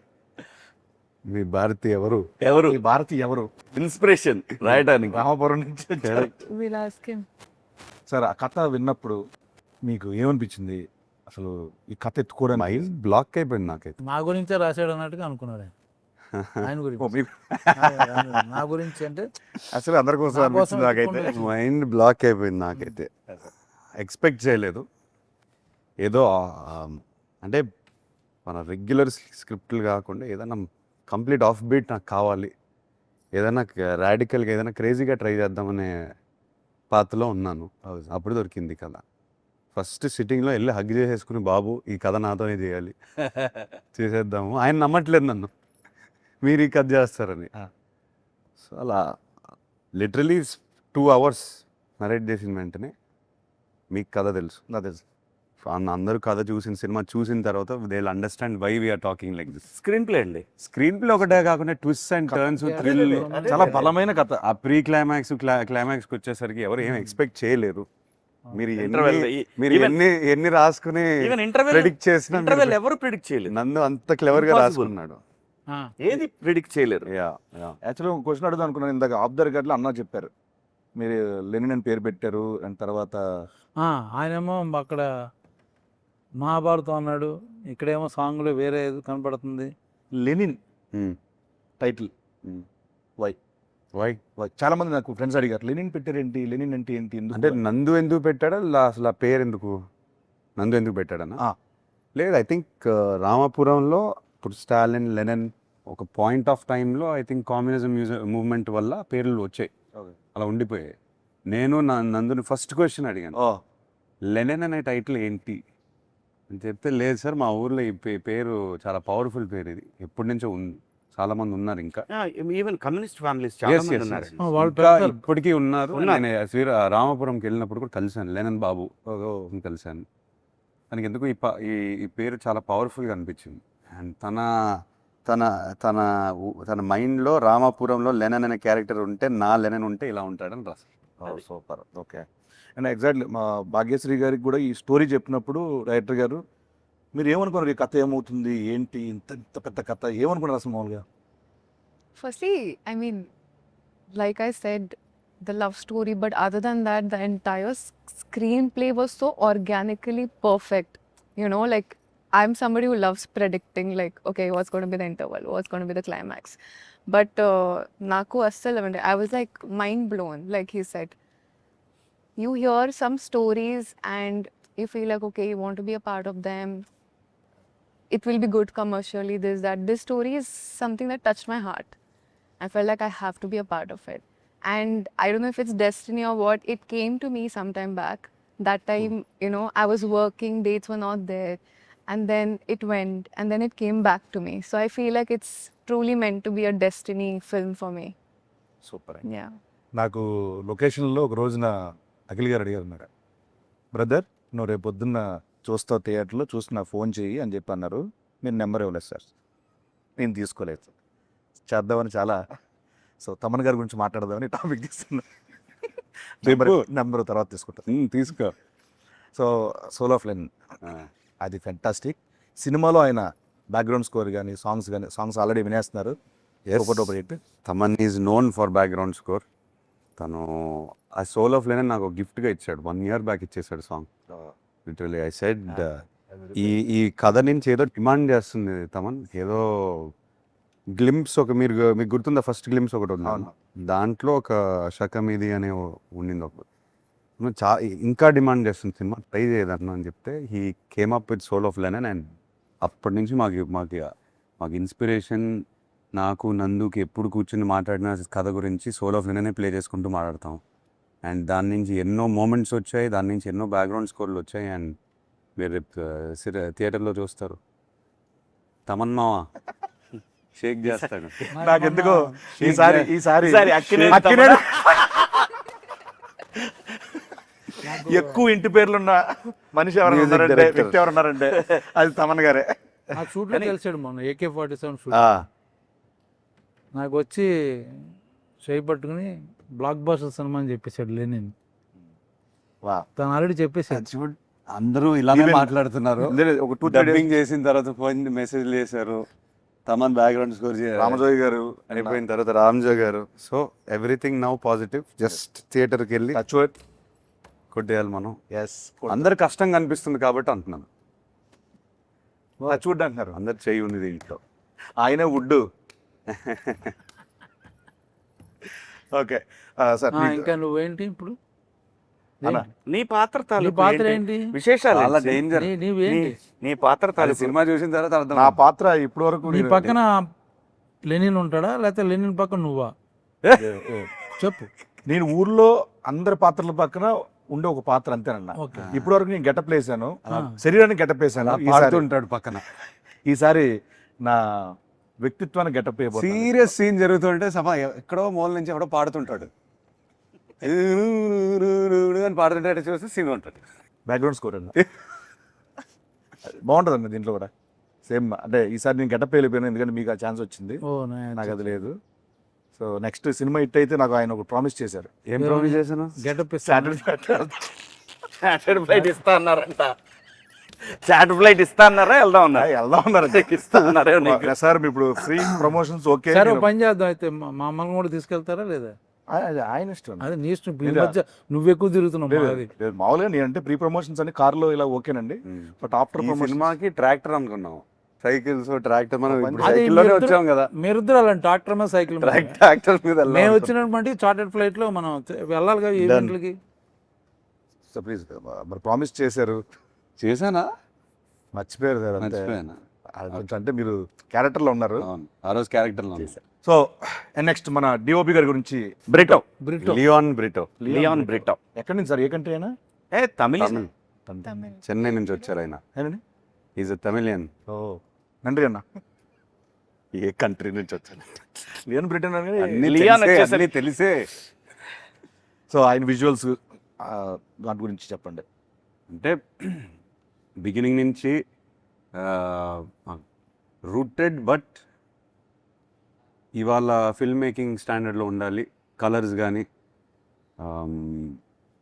మీ భారతి ఎవరు? ఎవరు ఈ భారతి ఎవరు? ఇన్స్పిరేషన్ రాయడానికి? రామపురం నుంచి వచ్చారు. We'll ask him. సార్, ఆ కథ విన్నప్పుడు మీకు ఏమనిపించింది? అసలు ఈ కథ ఎత్తుకోవడానికి మైండ్ బ్లాక్ అయిపోయింది నాకైతే. నా గురించే రాశాడు అన్నట్టుగా అనుకున్నాడు ఆయన. ఆయన ఓ, గురించి మీకు నా గురించి అంటే అసలు అందరి కోసం నా కోసం అనిపించింది నాకైతే. ఎత్తుకుంటూ మైండ్ బ్లాక్ అయిపోయింది నాకైతే. ఎక్స్పెక్ట్ చేయలేదు. ఏదో అంటే మన రెగ్యులర్ స్క్రిప్ట్లు కాకుండా ఏదైనా కంప్లీట్ ఆఫ్ బీట్ నాకు కావాలి, ఏదైనా రాడికల్గా ఏదైనా క్రేజీగా ట్రై చేద్దామనే పాత్రలో ఉన్నాను. అప్పుడు దొరికింది కథ. ఫస్ట్ సిట్టింగ్లో వెళ్ళి హగ్ చేసేసుకుని, బాబు ఈ కథ నాతోనే చేయాలి, చేసేద్దాము. ఆయన నమ్మట్లేదు నన్ను, మీరు ఈ కథ చేస్తారని. సో అలా లిటరలీ 2 hours నరేట్ చేసిన వెంటనే మీకు కథ తెలుసు, నాకు తెలుసు. అందరూ కథ చూసిన సినిమా చూసిన తర్వాత they will understand why we're talking like this. Screenplay అండి. స్క్రీన్ ప్లే ఒకటే కాకుండా ట్విస్ట్ అండ్ టర్న్స్, థ్రిల్, చాలా బలమైన కథ. ఆ ప్రీ క్లైమాక్స్ క్లైమాక్స్కి వచ్చేసరికి ఎవరు ఏం ఎక్స్పెక్ట్ చేయలేరు. మీరు Interval, మీరు even- ఎన్ని రాసుకుని ఈవెన్ ఇంటర్వెల్ ప్రెడిక్ట్ చేసిన ఎవరు ప్రిడిక్ట్ చేయలేదు. నన్ను అంత క్లెవర్ గా Impossible. రాసుకున్నాడు. ఏది ప్రిడిక్ట్ చేయలేరు. యాక్చువల్గా ఒక క్వశ్చన్ అడుగుదాం అనుకున్నాను. ఇందాక ఆఫ్ ద రికార్డ్లో అన్న చెప్పారు మీరు లెనిన్ అని పేరు పెట్టారు, అండ్ తర్వాత ఆయనేమో అక్కడ మహాభారతం అన్నాడు, ఇక్కడేమో సాంగ్లో వేరే ఏదో కనపడుతుంది. Lenin Hmm. Title Hmm. Why why చాలా మంది నాకు ఫ్రెండ్స్ అడిగారు లెనిన్ పెట్టారేంటి, లెనిన్ అంటే ఏంటి, ఎందుకు? అంటే నందు ఎందుకు పెట్టాడా, అసలు ఆ పేరు ఎందుకు, నందు ఎందుకు పెట్టాడనా? ఆ. లేదు, ఐ థింక్ రామాపురంలో ఇప్పుడు స్టాలిన్, లెనిన్ ఒక పాయింట్ ఆఫ్ టైంలో ఐ థింక్ కమ్యూనిజం మూవ్మెంట్ వల్ల పేర్లు వచ్చాయి, అలా ఉండిపోయాయి. నేను నందుని ఫస్ట్ క్వశ్చన్ అడిగాను, ఓ లెనిన్ అనే టైటిల్ ఏంటి అని చెప్తే, లేదు సార్ మా ఊర్లో ఈ పేరు చాలా పవర్ఫుల్ పేరు, ఇది ఎప్పటి నుంచో ఉంది, చాలా మంది ఉన్నారు ఇంకా. ఈవెన్ కమ్యూనిస్ట్ ఫ్యామిలీస్ చాలా Yes, మంది yes, ఉన్నారు. yes. వాళ్ళు ఇంకా పెడతారు. ఇప్పటికీ ఉన్నారు. ఉన్నారు. నేను రామాపురంకి వెళ్ళినప్పుడు కూడా కలిశాను లెనిన్ బాబు కలిశాను. తనకి ఎందుకు ఈ పేరు చాలా పవర్ఫుల్గా అనిపించింది. అండ్ తన తన తన మైండ్లో రామాపురంలో లెనిన్ అనే క్యారెక్టర్ ఉంటే, నా లెనిన్ ఉంటే ఇలా ఉంటాడని రాశారు. సూపర్. ఓకే. అండ్ ఎగ్జాక్ట్లీ మా భాగ్యశ్రీ గారికి కూడా ఈ స్టోరీ చెప్పినప్పుడు డైరెక్టర్ గారు మీరు ఏమనుకున్నారు, ఈ కథ ఏమవుతుంది ఏంటి, ఇంత ఇంత పెద్ద కథ ఏమనుకున్నారు అసలు మామూలుగా? Firstly, I mean, like I said, the love story, but other than that, the entire screenplay was so organically perfect. You know, like I'm somebody who loves predicting, like, okay, what's going to be the interval, what's going to be the climax. But Naku Astal, I was like mind blown. Like he said, you hear some stories and you feel like, okay, you want to be a part of them. It will be good commercially, this, that. This story is something that touched my heart. I felt like I have to be a part of it. And I don't know if it's destiny or what, it came to me sometime back. That time, you know, I was working, dates were not there. And then it went, and then it came back to me. So I feel like it's truly meant to be a destiny film for me. Super. Yeah. నాకు లొకేషన్లో ఒక రోజున అఖిల్ గారు అడిగారు, అన్నారు brother నువ్వు రేపు పొద్దున్న చూస్తావు థియేటర్లో, చూసి నాకు ఫోన్ చేయి అని చెప్పి అన్నారు. మీరు నెంబర్ ఇవ్వలేదు సార్, నేను తీసుకోలేదు, చేద్దామని చాలా. సో తమన్ గారి గురించి మాట్లాడదామని టాపిక్ తీస్తున్నా. నెంబర్ తర్వాత తీసుకుంటాను. తీసుకో. సో సోల్ ఆఫ్ లెనిన్ అది ఫెంటాస్టిక్. సినిమాలో ఆయన బ్యాక్గ్రౌండ్ స్కోర్ కానీ సాంగ్స్ ఆల్రెడీ వినేస్తున్నారు. ఒకటి Thaman is known for background score. తను ఆ సోల్ ఆఫ్ లెనిన్ నాకు గిఫ్ట్గా ఇచ్చాడు, 1 year బ్యాక్ ఇచ్చేసాడు సాంగ్. లిటరలీ ఐ సెడ్ ఈ కథ నుంచి ఏదో డిమాండ్ చేస్తుంది తమన్, ఏదో గ్లింప్స్ మీకు గుర్తుందా, ఫస్ట్ గ్లింప్స్ ఒకటి ఉంది, దాంట్లో ఒక శకం ఇది అనే ఉండింది ఒక, ఇంకా డిమాండ్ చేస్తుంది సినిమా, ట్రై చేయదన్నా అని చెప్తే he came up with soul of Lenin. And అప్పటి నుంచి మాకు ఇన్స్పిరేషన్, నాకు నందుకి ఎప్పుడు కూర్చుని మాట్లాడిన కథ గురించి సోల్ ఆఫ్ లెనినే ప్లే చేసుకుంటూ మాట్లాడతాం. అండ్ దాని నుంచి ఎన్నో మూమెంట్స్ వచ్చాయి, దాని నుంచి ఎన్నో బ్యాక్గ్రౌండ్ స్కోర్లు వచ్చాయి. అండ్ మీరు థియేటర్లో చూస్తారు, తమన్నా షేక్ చేస్తాడు. నాకెందుకో ఈసారి ఎక్కువ ఇంటి పేర్లున్న మనిషి ఎవరైనా ఉన్నారంటే, వ్యక్తి ఎవరున్నారంటే అది తమన్ గారే. నాకు షూట్లో కలిసాడు మొన్న AK-47 షూట్. నాకు వచ్చి చేయి పట్టుకుని బ్లాక్ బాస్టర్ సినిమా అని చెప్పేశాడు లెనిన్. తను ఆల్రెడీ చెప్పేసాడు. అందరూ ఇలానే Even- మాట్లాడుతున్నారు. ఒక 2-3 డబ్బింగ్ చేసిన తర్వాత ఫోన్ మెసేజ్లు చేశారు, తమన్ బ్యాక్గ్రౌండ్ స్కోర్ రామజోగి గారు అయిపోయిన తర్వాత రామ్జో గారు. So everything now positive. Just థియేటర్కి వెళ్ళి కొట్టేయాలి మనం. అందరు కష్టంగా అనిపిస్తుంది కాబట్టి అంటున్నాను. చూడ్డారు అందరు చెయ్యి ఉంది దీంట్లో. ఆయన వుడ్. ఓకే సార్, ఇంకా నువ్వేంటి ఇప్పుడు అన్న, నీ పాత్ర నీ తాలూకు పాత్ర ఏంటి? ఏంటి? విశేషాలు చాలా ఏంటి? డేంజర్. నీవేంటి? నీ పాత్ర అది తాలూకు సినిమా చూసిన తర్వాత అర్థం నా పాత్ర ఇప్పటి వరకు నీ పక్కన లెనిన్ ఉంటాడా లేకపోతే లెనిన్ పక్కన నువ్వా? చెప్పు. నేను ఊర్లో అందరి పాత్రల పక్కన ఉండే ఒక పాత్ర అంతేనన్న. ఓకే. ఇప్పటి వరకు నేను గెటప్ వేసాను, ఆ. శరీరాన్ని గెటప్ వేసాను. పాడుతుంటాడు పక్కన. ఈసారి నా వ్యక్తిత్వాన్ని గెటప్ వేయబోతున్నాను. సీరియస్ సీన్ జరుగుతుంటే ఎక్కడో మూల నుంచి ఎవడో పాడుతుంటాడు అని పాడుతుంటే చూస్తే సీన్ ఉంటుంది. బ్యాక్గ్రౌండ్ స్కోర్ అండి. బాగుంటుంది అండి దీంట్లో కూడా సేమ్. అంటే ఈసారి నేను గెటప్ వెళ్ళిపోయాను ఎందుకంటే మీకు ఆ ఛాన్స్ వచ్చింది, ఓ నాకు అది లేదు. సో నెక్స్ట్ సినిమా హిట్ అయితే నాకు ఆయన ఒక ప్రామిస్ చేశారు. ఏం ప్రామిస్ చేశాను? గెటప్ చార్టర్డ్ ఫ్లైట్ ఇస్తా అన్నారంట. చార్టర్డ్ ఫ్లైట్ ఇస్తా అన్నారా? వెళ్దాం అన్నా వెళ్దాం ఉన్నారు. ఇస్తా అన్నారా నీకు? సార్ ఇప్పుడు ఫ్రీ ప్రమోషన్స్ ఓకే. సరే, ఓ పని చేద్దాం అయితే, మా అమ్మని కూడా తీసుకెళ్తారా లేదా? ఆయన ఇష్టం. అదే నీ ఇష్టం. ఈ మధ్య నువ్వు ఎక్కువ తిరుగుతున్నావు. అది లేదు, మామూలుగా నేను అంటే ప్రీ ప్రమోషన్స్ అని కార్లో ఇలా ఓకేనండి, బట్ ఆఫ్టర్ ఈ ప్రమోషన్ సినిమాకి ట్రాక్టర్ అనుకున్నాం, సైకిల్స్ ట్రాక్టర్. మనం ఇప్పుడు అది సైకిల్లోనే వచ్చాం కదా, మీరిద్దరు అలాంటి ట్రాక్టర్ మీద సైకిల్ మీద. ట్రాక్టర్ మీద మేము వచ్చినటువంటి చార్టెడ్ ఫ్లైట్ లో మనం వెళ్ళాలి కదా ఈవెంట్లకి. ప్లీజ్ మరి ప్రామిస్ చేశారు, చేశానా? మర్చిపోయారు సార్. అంతే. మర్చిపోయానా? అది కొంచెం అంటే మీరు క్యారెక్టర్ లో ఉన్నారు. అవును, ఆ రోజు క్యారెక్టర్లో సో నెక్స్ట్ మన డిఓపి గారి గురించి. Brito. Brito. Leon Brito. Leon Brito. ఎక్కడి నుంచి సార్, ఏ కంట్రీ అయినా? తమిళ. Tamil. చెన్నై నుంచి వచ్చారు ఆయన. ఏనండి? ఈజ్ తమిళియన్. ఓ నండ్రి అన్న. ఏ కంట్రీ నుంచి వచ్చాను? లియన్ బ్రిటన్ అని. లియాన్ వచ్చేసరికి అన్నీ తెలిసే. సో ఆయన విజువల్స్ దాని గురించి చెప్పండి. అంటే బిగినింగ్ నుంచి రూటెడ్, బట్ ఇవాళ ఫిల్మ్ మేకింగ్ స్టాండర్డ్లో ఉండాలి. కలర్స్ కానీ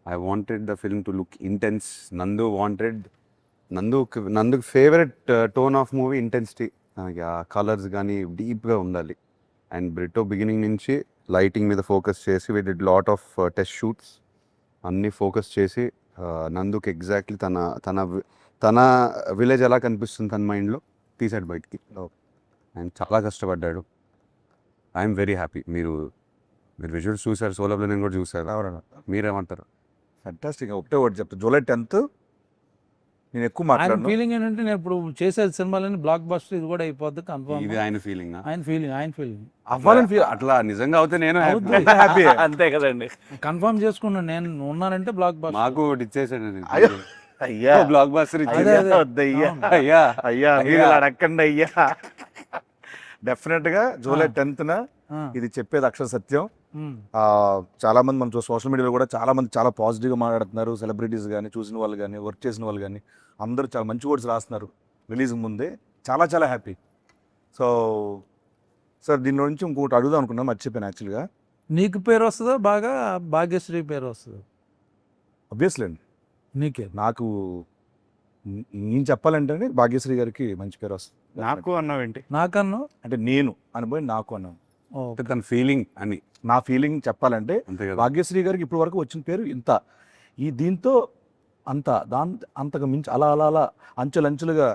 I wanted the film to look intense. నందుకు favourite tone of movie intensity. ఆ కలర్స్ కానీ డీప్గా ఉండాలి. అండ్ బ్రిటో బిగినింగ్ నుంచి లైటింగ్ మీద ఫోకస్ చేసి we did lot of test shoots అన్నీ ఫోకస్ చేసి నందుకు ఎగ్జాక్ట్లీ తన విలేజ్ ఎలా కనిపిస్తుంది తన మైండ్లో తీసాడు బయటికి. అండ్ చాలా కష్టపడ్డాడు. I'm very happy. మీరు విజువల్స్ చూసారు, సోలాబ్లో నేను కూడా చూసారు. మీరేమంటారు? ఫ్యాంటాస్టిక్. ఒకటే ఒకటి చెప్తాను, జూలై 10th నేను ఎక్కువ ఆయన మాట్లాడను. ఫీలింగ్ ఏంటంటే నేను ఇప్పుడు చేసే సినిమాలని బ్లాక్ బస్టర్ ఇది కూడా అయిపోద్ది కన్ఫర్మ్. ఇది ఆయన ఫీలింగ్. ఆయన ఫీలింగ్ అవ్వాలని ఫీల్ అట్లా నిజంగా అవుతే నేను అవుద్ది. హ్యాపీ. అంతే కదండి. కన్ఫర్మ్ చేసుకున్నాను నేను ఉన్నానంటే బ్లాక్ బస్టర్. మాకు ఇచ్చేసాడు. అయ్యో అయ్యా, బ్లాక్ బాస్టర్ అదే, ఇచ్చేది. అదే. వద్దయ్యా, అవును. అయ్యా అయ్యా మీరు ఇలా అడగండి అయ్యా. డెఫినెట్ గా జూలై 10th ఇది చెప్పేది అక్షర సత్యం. చాలా మంది మనం సోషల్ మీడియాలో కూడా చాలా మంది చాలా పాజిటివ్గా మాట్లాడుతున్నారు. సెలబ్రిటీస్ కానీ, చూసిన వాళ్ళు కానీ, వర్క్ చేసిన వాళ్ళు కానీ అందరూ చాలా మంచి వర్డ్స్ రాస్తున్నారు రిలీజ్ ముందే. చాలా చాలా హ్యాపీ. సో సార్ దీని నుంచి ఇంకొకటి అడుగుదాం అనుకున్నాను, మర్చిపోయాను యాక్చువల్గా. నీకు పేరు వస్తుందా బాగా, భాగ్యశ్రీ పేరు వస్తుందా? అబ్వియస్లీ అండి, నీకే. నాకు నేను చెప్పాలంటే భాగ్యశ్రీ గారికి మంచి పేరు వస్తుంది. నాకు అన్నావేంటి? నాకన్నా అంటే నేను అనిపోయి నాకు అన్నాను. అంటే తన ఫీలింగ్ అని. నా ఫీలింగ్ చెప్పాలంటే అంతే కదా. భాగ్యశ్రీ గారికి ఇప్పటి వరకు వచ్చిన పేరు ఇంత, దీంతో అంత అంతకు మించి అలా అలా అలా అంచెలంచెలుగా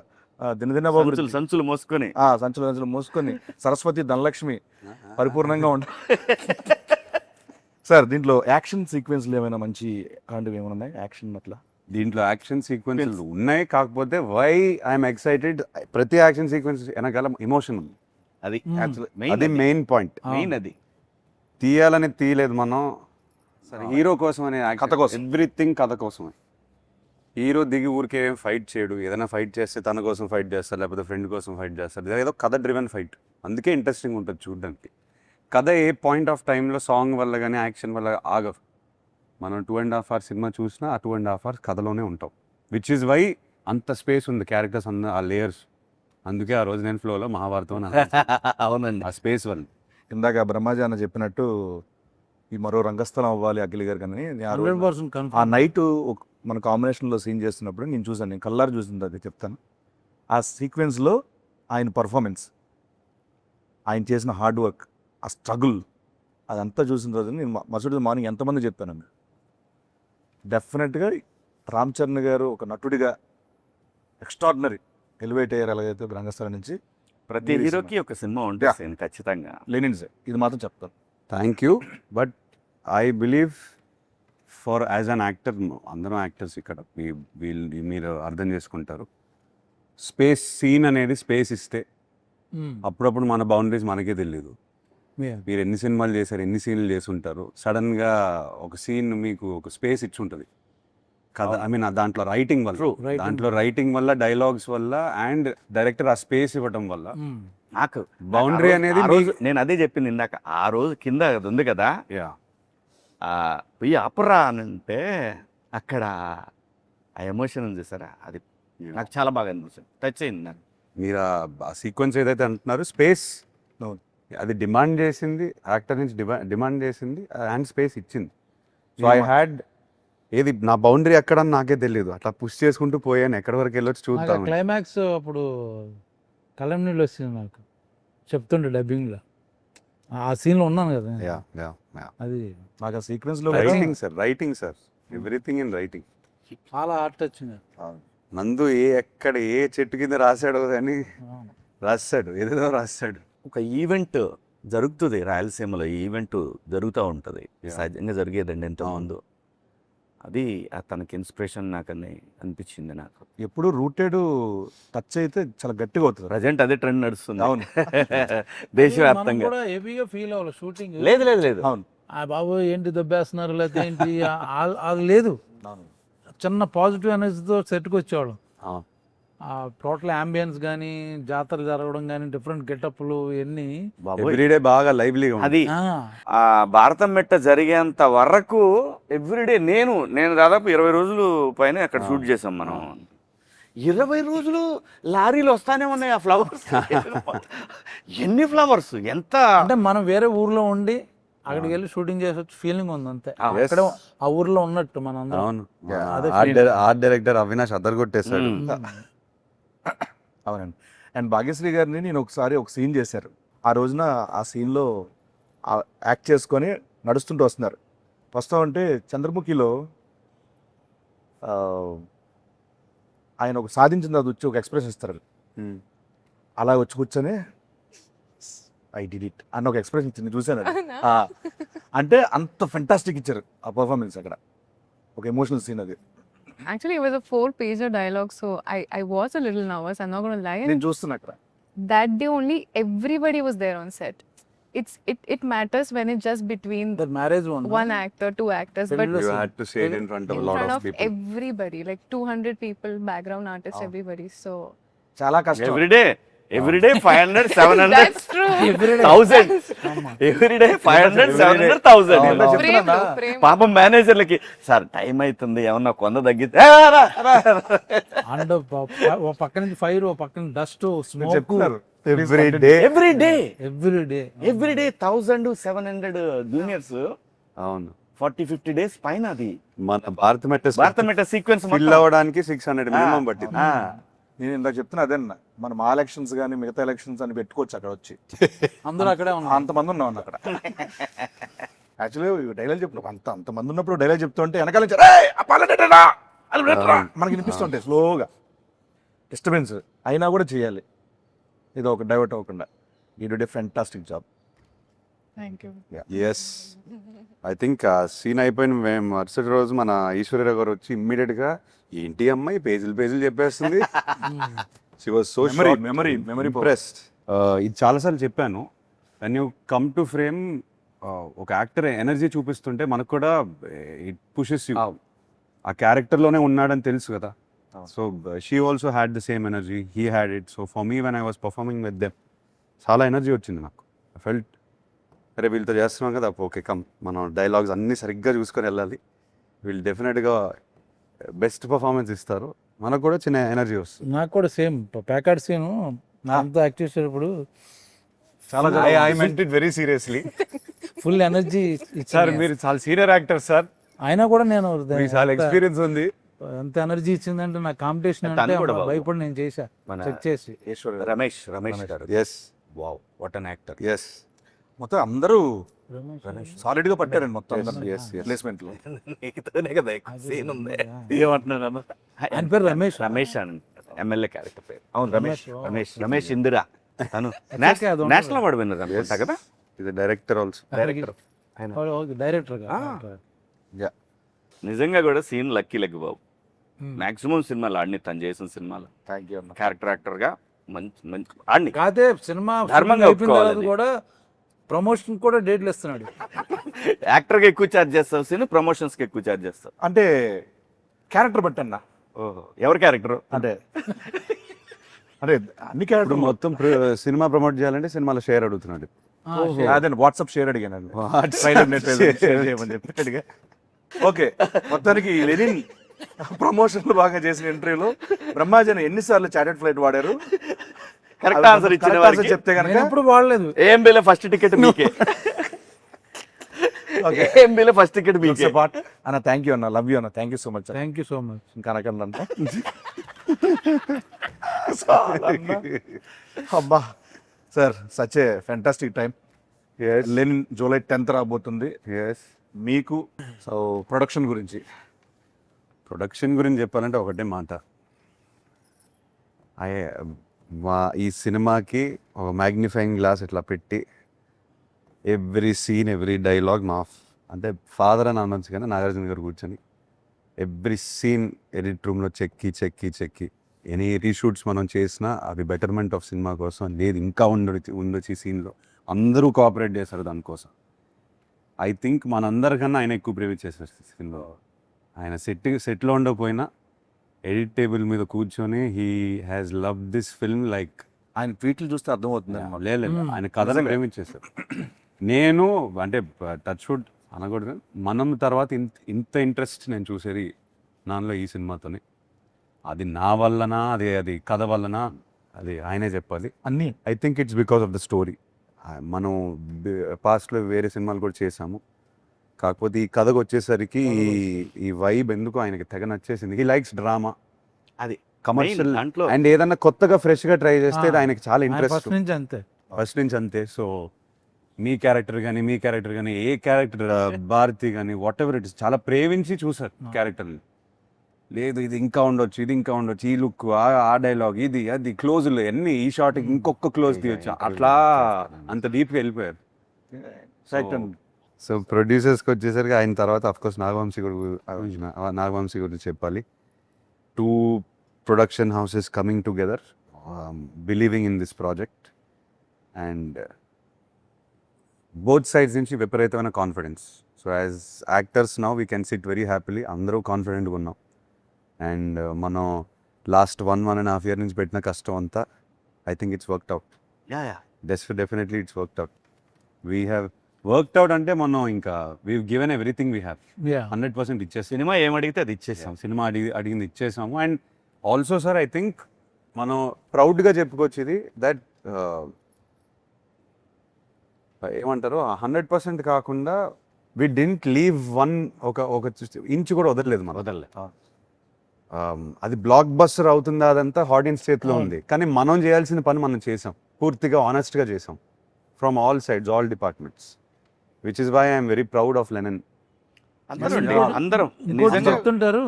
దినదిన సంచులు మోసుకొని సంచులు మోసుకొని సరస్వతి ధనలక్ష్మి పరిపూర్ణంగా ఉంటాయి. సార్ దీంట్లో యాక్షన్ సీక్వెన్స్లు ఏమైనా మంచి అలాంటివి ఏమైనా ఉన్నాయి? యాక్షన్ అట్లా దీంట్లో యాక్షన్ సీక్వెన్స్ ఉన్నాయి, కాకపోతే వై ఐఎమ్ ఎక్సైటెడ్, ప్రతి యాక్షన్ సీక్వెన్స్ వెనకాల ఎమోషన్ ఉంది. అది అది మెయిన్ పాయింట్. మెయిన్ అది తీయాలని తీయలేదు మనం, హీరో కోసం అనే కథ కోసం. ఎవ్రీథింగ్ కథ కోసమే. హీరో దిగి ఊరికే ఫైట్ చేయడు. ఏదైనా ఫైట్ చేస్తే తన కోసం ఫైట్ చేస్తారు, లేకపోతే ఫ్రెండ్ కోసం ఫైట్ చేస్తారు. ఏదో కథ డ్రివెన్ ఫైట్, అందుకే ఇంట్రెస్టింగ్ ఉంటుంది చూడడానికి. కథ ఏ పాయింట్ ఆఫ్ టైంలో సాంగ్ వల్ల కానీ యాక్షన్ వల్ల ఆగదు. మనం 2.5 hours సినిమా చూసినా ఆ 2.5 hours కథలోనే ఉంటాం. విచ్ ఈజ్ వై అంత స్పేస్ ఉంది క్యారెక్టర్స్ అన్న ఆ లేయర్స్. అందుకే ఆ రోజు నేను ఫ్లోలో మహాభారతం అవునండి. ఆ స్పేస్ వల్ల. ఇందాక బ్రహ్మాజీ అన్న చెప్పినట్టు ఈ మరో రంగస్థలం అవ్వాలి అఖిల్ గారు కానీ ఆ రోజు 100% ఆ కన్ఫర్మ్. నైట్ మన కాంబినేషన్లో సీన్ చేస్తున్నప్పుడు నేను చూసాను, నేను కల్లారు చూసింది అది చెప్తాను. ఆ సీక్వెన్స్లో ఆయన పర్ఫార్మెన్స్, ఆయన చేసిన హార్డ్ వర్క్, ఆ స్ట్రగుల్ అదంతా చూసిన రోజు నేను మరుసటి మార్నింగ్ ఎంతమంది చెప్పాను. డెఫినెట్గా రామ్ చరణ్ గారు ఒక నటుడిగా ఎక్స్ట్రాడినరీ ఎలివేట్ అయ్యారు. ఎలాగైతే రంగస్థలం నుంచి ప్రతి హీరోకి ఒక సినిమా ఉంటుంది ఖచ్చితంగా. లెనిన్ సార్, ఇది మాత్రం చెప్తాను. Thank you. But I believe for as an actor, అందరం యాక్టర్స్ ఇక్కడ మీరు అర్థం చేసుకుంటారు. సీన్ అనేది స్పేస్ ఇస్తే అప్పుడప్పుడు మన బౌండరీస్ మనకే తెలియదు. మీరు ఎన్ని సినిమాలు చేశారు, ఎన్ని సీన్లు చేసి ఉంటారు, సడన్గా ఒక సీన్ మీకు ఒక స్పేస్ ఇచ్చి ఉంటుంది కదా. ఐ మీన్ దాంట్లో రైటింగ్ వల్ల డైలాగ్స్ వల్ల అండ్ డైరెక్టర్ ఆ స్పేస్ ఇవ్వడం వల్ల నాకు బౌండరీ అనేది ఆ రోజు నేను అదే చెప్పింది ఇందాక, ఆ రోజు కింద అది ఉంది కదా, పోయి అపరా అని అంటే అక్కడ ఆ ఎమోషన్ ఉంది సార్, అది నాకు చాలా బాగా అనిపిస్తుంది, టచ్ అయింది నాకు. మీరు ఆ సీక్వెన్స్ ఏదైతే అంటున్నారో స్పేస్ అది డిమాండ్ చేసింది, యాక్టర్ నుంచి డిమాండ్ చేసింది అండ్ స్పేస్ ఇచ్చింది. సో ఐ హ్యాడ్ ఏది నా బౌండరీ ఎక్కడని నాకే తెలియదు, అట్లా పుష్ చేసుకుంటూ పోయాను, ఎక్కడి వరకు వెళ్ళొచ్చు చూద్దాం. క్లైమాక్స్ అప్పుడు కలం నీళ్ళు వచ్చింది నాకు, చెప్తుండే డబ్బింగ్లో, ఆ సీన్లో ఉన్నాను కదా. అది నాకు ఆ సీక్వెన్స్లో writing sir everything in writing. చాలా హార్ట్ వచ్చింది. నందు ఎక్కడ ఏ చెట్టు కింద రాశాడో కానీ రాస్తాడు, ఏదేదో రాస్తాడు. ఒక ఈవెంట్ జరుగుతుంది రాయలసీమలో, ఈ ఈవెంట్ జరుగుతూ ఉంటుంది, సహజంగా జరిగేదండి ఎంతోమంది. అది తనకి ఇన్స్పిరేషన్ నాకు అనిపించింది. నాకు ఎప్పుడు రూటెడ్ టచ్ అయితే చాలా గట్టిగా అవుతుంది. ప్రజెంట్ అదే ట్రెండ్ నడుస్తుంది. అవును. దేశవ్యాప్తంగా కూడా హెవీగా ఫీల్ అవ్వాలి షూటింగ్. లేదు లేదు లేదు. అవును. ఆ బాబు ఏంటి దెబ్బేస్తున్నారు లేకపోతే ఏంటి అది లేదు. చిన్న పాజిటివ్ ఎనర్జీతో సెట్కి వచ్చేవాళ్ళం. ఆ టోటల్ అంబియన్స్ కానీ, జాతర జరగడం కానీ, డిఫరెంట్ గెటప్లు ఇవన్నీ ఎవ్రీడే బాగా లైవ్లీగా అది ఆ భారతం మెట్ట జరిగేంత వరకు ఎవ్రీడే నేను దాదాపు 20 రోజులు పైన అక్కడ షూట్ చేసాం మనం. 20 రోజులు లారీలు వస్తానే ఉన్నాయి ఆ ఫ్లవర్స్. ఎన్ని ఫ్లవర్స్, ఎంత అంటే మనం వేరే ఊర్లో ఉండి అక్కడికి వెళ్ళి షూటింగ్ చేసే ఫీలింగ్ ఉంది అంతే. అక్కడ ఆ ఊర్లో ఉన్నట్టు మనం అందరం. అవును. ఆర్ట్ డైరెక్టర్ అవినాష్ అదరగొట్టేశాడు. అవునండి. అండ్ భాగ్యశ్రీ గారిని నేను ఒకసారి ఒక సీన్ చేశారు. ఆ రోజున ఆ సీన్లో యాక్ట్ చేసుకొని నడుస్తుంటూ వస్తున్నారు. వస్తామంటే చంద్రముఖిలో ఆయన ఒక సాధించిన అది వచ్చి ఒక ఎక్స్ప్రెషన్ ఇస్తారు. అలా వచ్చి కూర్చొని ఐ డిడ్ ఇట్ అన్న ఒక ఎక్స్ప్రెషన్ ఇచ్చింది, చూశాను. అంటే అంత ఫెంటాస్టిక్ ఇచ్చారు ఆ పర్ఫార్మెన్స్. అక్కడ ఒక ఎమోషనల్ సీన్ అది. Actually, it was a 4-pager dialogue, so I was a little nervous. I'm not going to lie. నేను చూస్తున్నా అక్కడ. That day only, everybody was there on set. It matters when it's just between The marriage one actor, 2 actors, but You had to say it in front of in a lot front of of people. everybody, like 200 people, background artists, everybody. So చాలా కష్టం. Everyday 500, 700, that's true. 1000. Everyday 500, 700, 1000. Frame though, frame. పాపం మేనేజర్లకి sir time అవుతుంది, ఏమన్నా కొంద తగ్గితే and ఓ పక్క నుంచి fire, ఓ పక్క నుంచి డస్ట్, స్మోక్. చెప్తున్నారు ఎవ్రీడే 1000-700 జూనియర్స్. అవును. 40-50 days పైన అది మన భారత మెట్ట సీక్వెన్స్ ఫిల్ అవ్వడానికి 600 మినిమం పట్టింది. నేను ఇందాక చెప్తున్నా అదేనా, మనం ఆ ఎలక్షన్స్ కానీ మిగతా ఎలక్షన్స్ అని పెట్టుకోవచ్చు అక్కడ వచ్చి. అందరూ అక్కడే ఉన్నారు. అంతమంది ఉన్నాం అక్కడ. యాక్చువల్లీ డైలాగ్ చెప్పిన అంతమంది ఉన్నప్పుడు డైలాగ్ చెప్తుంటే వెనకాల నుంచి మనకి వినిపిస్తుంటాయి స్లోగా, డిస్టర్బెన్స్ అయినా కూడా చేయాలి, ఇది ఒక డైవర్ట్ అవ్వకుండా. You did fantastic job. Thank you. Yes, I think ఆ సీన్ అయిపోయిన మేము మరుసటి రోజు మన ఈశ్వర్యరావు గారు వచ్చి ఇమ్మీడియట్గా ఏంటి అమ్మాయి పేజీలు చెప్పేస్తుంది. She was so memory impressed. ఇది చాలాసార్లు చెప్పాను, when you come to frame ఒక యాక్టర్ ఎనర్జీ చూపిస్తుంటే మనకు కూడా ఇట్ పుషెస్ యూ. ఆ క్యారెక్టర్లోనే ఉన్నాడని తెలుసు కదా. So she also had the same energy, he had it. So for me when I was performing with them చాలా ఎనర్జీ వచ్చింది నాకు. ఐ ఫెల్ట్ అరే వీళ్ళతో చేస్తున్నాం కదా, ఓకే కమ్ మనం డైలాగ్స్ అన్నీ సరిగ్గా చూసుకొని వెళ్ళాలి, వీళ్ళు డెఫినెట్గా బెస్ట్ పర్ఫార్మెన్స్ ఇస్తారు, మనకు కూడా చిన్న ఎనర్జీ వస్తుంది. నాకు కూడా సేమ్ ప్యాకెట్ సీను అంతా యాక్ట్ చేసేటప్పుడు చాలా I meant it very seriously. Full energy sir మీరు చాలా సీనియర్ యాక్టర్ సార్, అయినా కూడా నేను మీకు చాలా ఎక్స్పీరియన్స్ ఉంది. ఎంత ఎనర్జీ ఇచ్చిందంటే నా కాంపిటీషన్ అంటే భయపడి నేను చేశా చెక్ చేసి. రమేష్ గారు. Yes, wow, what an actor. Yes, మొత్తం అందరూ సాలిడ్ గా పట్టారండి మొత్తం ప్లేస్మెంట్ లో. ఏమంటున్నాను, ఆయన పేరు రమేష్ అని ఎమ్మెల్యే క్యారెక్టర్ పేరు. అవును, రమేష్ ఇందిరా. తను అది నేషనల్ అవార్డు విన్నర్ అనుకుంటా కదా. ఇది డైరెక్టర్ ఆల్సో. Director director. నిజంగా కూడా సీన్ లక్కీ లెగ్ బాబు. మాక్సిమం సినిమాలు ఆడిని తను చేసిన సినిమాలు థ్యాంక్ యూ అన్న. క్యారెక్టర్ యాక్టర్గా మంచి మంచి ఆడిని. కాదే సినిమా ధర్మంగా అయిపోయిన తర్వాత ఒప్పుకోవాలి. కూడా ప్రమోషన్ కూడా డేట్లు ఇస్తున్నాడు. యాక్టర్గా ఎక్కువ ఛార్జ్ చేస్తావు సీన్, ప్రమోషన్స్కి ఎక్కువ ఛార్జ్ చేస్తావు. అంటే క్యారెక్టర్ బట్టి అన్న. ఓహో, ఎవరి క్యారెక్టర్ అంటే అంటే అన్ని ఇప్పుడు క్యారెక్టర్ మొత్తం సినిమా ప్రమోట్ చేయాలంటే సినిమాలో షేర్ అడుగుతున్నాడు. అదే వాట్సాప్ షేర్ అడిగాను. ట్రైలర్ నెట్ షేర్ చేయమని చెప్పి అడిగా. ఓకే, మొత్తానికి లెనిన్ ప్రమోషన్లు బాగా చేసిన ఇంటర్వ్యూలో బ్రహ్మాజన్ ఎన్నిసార్లు చాటెడ్ ఫ్లైట్ వాడారు? కరెక్ట్ ఆన్సర్ ఇచ్చిన Correct answer వారికి చెప్తే నేను కనుక ఎప్పుడు వాడలేదు. ఏఎంబీలో ఫస్ట్ టికెట్ మీకే. ఏఎంబీలో ఫస్ట్ టికెట్ మీకే. పార్ట్ అన్న. థ్యాంక్ యూ అన్న, లవ్ యూ అన్న, thank you so much. Thank you so much. ఇంకా అనకండి అబ్బా sir, such a fantastic time. Lenin July 10th రాబోతుంది. ఎస్. మీకు సో ప్రొడక్షన్ గురించి ప్రొడక్షన్ గురించి చెప్పాలంటే ఒకటే మాట. ఈ సినిమాకి ఒక మ్యాగ్నిఫైయింగ్ గ్లాస్ ఇట్లా పెట్టి ఎవ్రీ సీన్ ఎవ్రీ డైలాగ్ మా అంటే ఫాదర్ అని అనొచ్చు కానీ నాగార్జున గారు కూర్చొని ఎవ్రీ సీన్ ఎడిట్ రూమ్లో చెక్కి ఎనీ రీషూట్స్ మనం చేసినా అవి బెటర్మెంట్ ఆఫ్ సినిమా కోసం. లేదు ఇంకా ఉండొచ్చు ఈ సీన్లో, అందరూ కోఆపరేట్ చేశారు దానికోసం. ఐ థింక్ మనందరికన్నా ఆయన ఎక్కువ ప్రేమ చేశారు సినిమాలో. ఆయన సెట్లో ఉండకపోయినా ఎడిట్ టేబుల్ మీద కూర్చొని he has love this film like. ఆయన ట్వీట్లు చూస్తే అర్థమవుతుంది. లేదు ఆయన కథనే ప్రేమించేశారు. నేను అంటే టచ్ వుడ్ అనకూడదు, మనం తర్వాత ఇంత ఇంట్రెస్ట్ నేను చూసేది నాలో ఈ సినిమాతోనే. అది నా వల్లనా, అది కథ వల్లనా, అది ఆయనే చెప్పాలి. అన్నీ I think it's because of the story. మనం పాస్ట్లో వేరే సినిమాలు కూడా చేసాము, కాకపోతే ఈ కథకు వచ్చేసరికి ఈ వైబ్ ఎందుకు ఆయనకి తెగ నచ్చేసింది. హీ లైక్స్ డ్రామా, అది కమర్షియల్ దాంట్లో అండ్ ఏదన్నా కొత్తగా ఫ్రెష్గా ట్రై చేస్తే అది ఆయనకి చాలా ఇంట్రెస్ట్. ఫస్ట్ నుంచి అంతే. ఫస్ట్ నుంచి అంతే. సో మీ క్యారెక్టర్ కానీ ఏ క్యారెక్టర్ భారతి కానీ వాట్ ఎవర్ ఇట్ ఇస్ చాలా ప్రేమించి చూసారు క్యారెక్టర్ని. లేదు ఇది ఇంకా ఉండొచ్చు, ఈ లుక్, ఆ డైలాగ్, ఇది అది క్లోజ్లు అన్ని, ఈ షార్ట్ ఇంకొక క్లోజ్ తీయొచ్చు, అట్లా అంత డీప్గా వెళ్ళిపోయారు. సో ప్రొడ్యూసర్స్కి వచ్చేసరికి ఆయన తర్వాత అఫ్కోర్స్ నాగవంశీ గురించి చెప్పాలి. 2 production houses coming together, believing in this project, and both sides నుంచి విపరీతమైన confidence. So as actors now we can SIT very happily, అందరూ కాన్ఫిడెంట్గా ఉన్నాం. అండ్ మనం లాస్ట్ 1.5 year నుంచి పెట్టిన కష్టం అంతా I think it's worked out. Definitely it's worked out. We have worked out అంటే మనం ఇంకా we given everything we have 100% ఇచ్చేసాం. సినిమా ఏమడిగితే అది ఇచ్చేసాం. సినిమా అడిగింది ఇచ్చేసాము. And also sir I think మనం ప్రౌడ్గా చెప్పుకోవచ్చు ఇది దట్ ఏమంటారు 100% కాకుండా వి డింట్ లీవ్ ఒక ఇంచు కూడా వదలలేదు మనం. అది బ్లాక్ బస్టర్ అవుతుందా అదంతా ఆడియన్స్ చేతిలో ఉంది, కానీ మనం చేయాల్సిన పని మనం చేసాం, పూర్తిగా ఆనెస్ట్గా చేసాం from all sides, all departments, which is why I'm very proud of Lenin. అందరం ఇంకోటి చెప్తుంటారు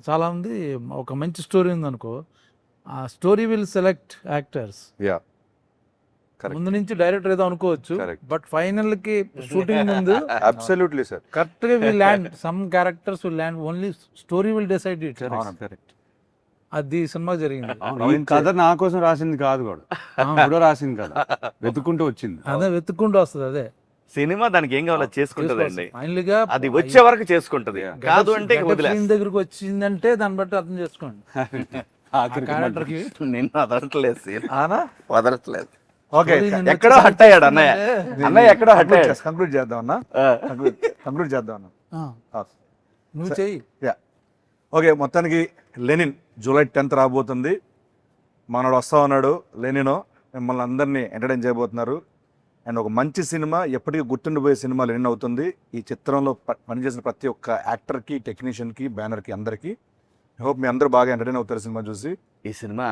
చాలా మంది, ఒక మంచి స్టోరీ ఉందనుకో, ఆ story will select actors. Yeah correct. ముందు నుంచి డైరెక్టర్ ఏదో అనుకోవచ్చు, Correct. బట్ ఫైనల్ కి షూటింగ్ ముందు అబ్సల్యూట్లీ సార్. కరెక్ట్ గా will land, some characters will land, only story will decide it. Correct. అది సినిమా జరిగింది. ఈ కథ నా కోసం రాసింది కాదు కూడా, కూడా రాసింది కదా, వెతుక్కుంటూ వచ్చింది. అదే వెతుక్కుంటూ వస్తుంది. అదే సినిమా దానికి ఏం కావాలో చేసుకుంటుందండి. ఫైనల్ గా అది వచ్చే వరకు చేసుకుంటది, కాదు అంటే సీన్ దగ్గరకు వచ్చిందంటే దాన్ని బట్టి అర్థం చేసుకోండి. క్యారెక్టర్ కి నిన్ను వదలట్లేదు సీన్, ఆనా వదలట్లేదు. ఓకే, ఎక్కడో హట్ అయ్యాడు అన్నయ్య. అన్నయ్య ఎక్కడో హట్ అయ్యాడు. కంక్లూడ్ చేద్దాం అన్న, కంక్లూడ్ చేద్దాం అన్న. నువ్వు చెయ్యి. యా ఓకే, మొత్తానికి లెనిన్ జూలై 10th రాబోతుంది. మనోడు వస్తా ఉన్నాడు లెనినో, మిమ్మల్ని అందరినీ ఎంటర్టైన్ చేయబోతున్నారు. అండ్ ఒక మంచి సినిమా, ఎప్పటికీ గుర్తుండిపోయే సినిమా లెనిన్ అవుతుంది. ఈ చిత్రంలో పనిచేసిన ప్రతి ఒక్క యాక్టర్కి, టెక్నీషియన్కి, బ్యానర్కి, అందరికీ హోప్ మీ అందరూ బాగా ఎంటర్టైన్ అవుతారు సినిమా చూసి. ఈ సినిమా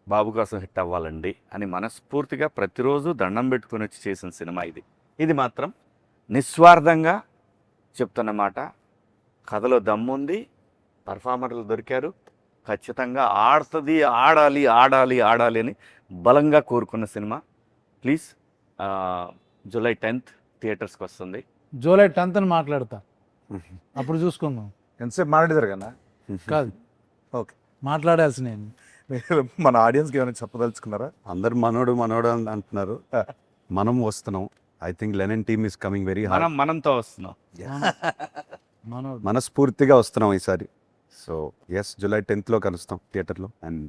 బాబు కోసం హిట్ అవ్వాలండి అని మనస్ఫూర్తిగా ప్రతిరోజు దండం పెట్టుకుని వచ్చి చేసిన సినిమా ఇది. ఇది మాత్రం నిస్వార్థంగా చెప్తున్న మాట. కథలో దమ్ముంది, పర్ఫార్మర్లు దొరికారు, ఖచ్చితంగా ఆడుతుంది, ఆడాలి ఆడాలి ఆడాలి అని బలంగా కోరుకున్న సినిమా. ప్లీజ్ జూలై 10th థియేటర్స్కి వస్తుంది. జూలై 10th అని మాట్లాడతా. అప్పుడు చూసుకుందాం. ఎంతసేపు మాట్లాడేదారు కదా కాదు, ఓకే. మాట్లాడాల్సి నేను. మీరు మన ఆడియన్స్కి ఏమైనా చెప్పదలుచుకున్నారా? అందరు మనోడు మనోడు అని అంటున్నారు, మనం వస్తున్నాం. I think Lenin team is coming very hard. మనంతో వస్తున్నాం. మనోడు మనస్ఫూర్తిగా వస్తున్నాం ఈసారి. సో ఎస్, July 10th కలుస్తాం థియేటర్లో. అండ్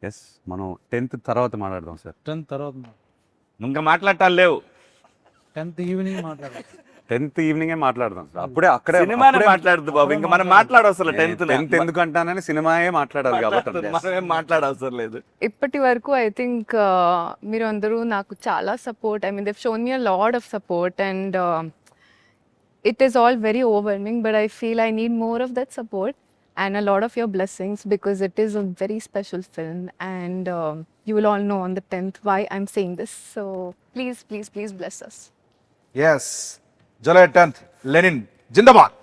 ఎస్, మనం 10th తర్వాత మాట్లాడదాం సార్. 10th తర్వాత ఇంకా మాట్లాడటాలు లేవు. 10th ఈవినింగ్ మాట్లాడాలి. 10th ఈవినింగే మాట్లాడదాం సార్. అప్పుడే అక్కడే సినిమానే మాట్లాడదు బాబు, ఇంకా మనం మాట్లాడవసరం. 10th ఎందుకు అంటానని సినిమాయే మాట్లాడాలి కాబట్టి మనం ఏం మాట్లాడవసరం లేదు. ఇప్పటి వరకు ఐ థింక్ మీరు అందరూ నాకు చాలా support, I mean దెవ్ shown me a lot of support and it is all very overwhelming, but I feel I need more of that support and a lot of your blessings because it is a very special film and you will all know on the 10th why I'm saying this. So please bless us. Yes, July 10th Lenin Zindabad.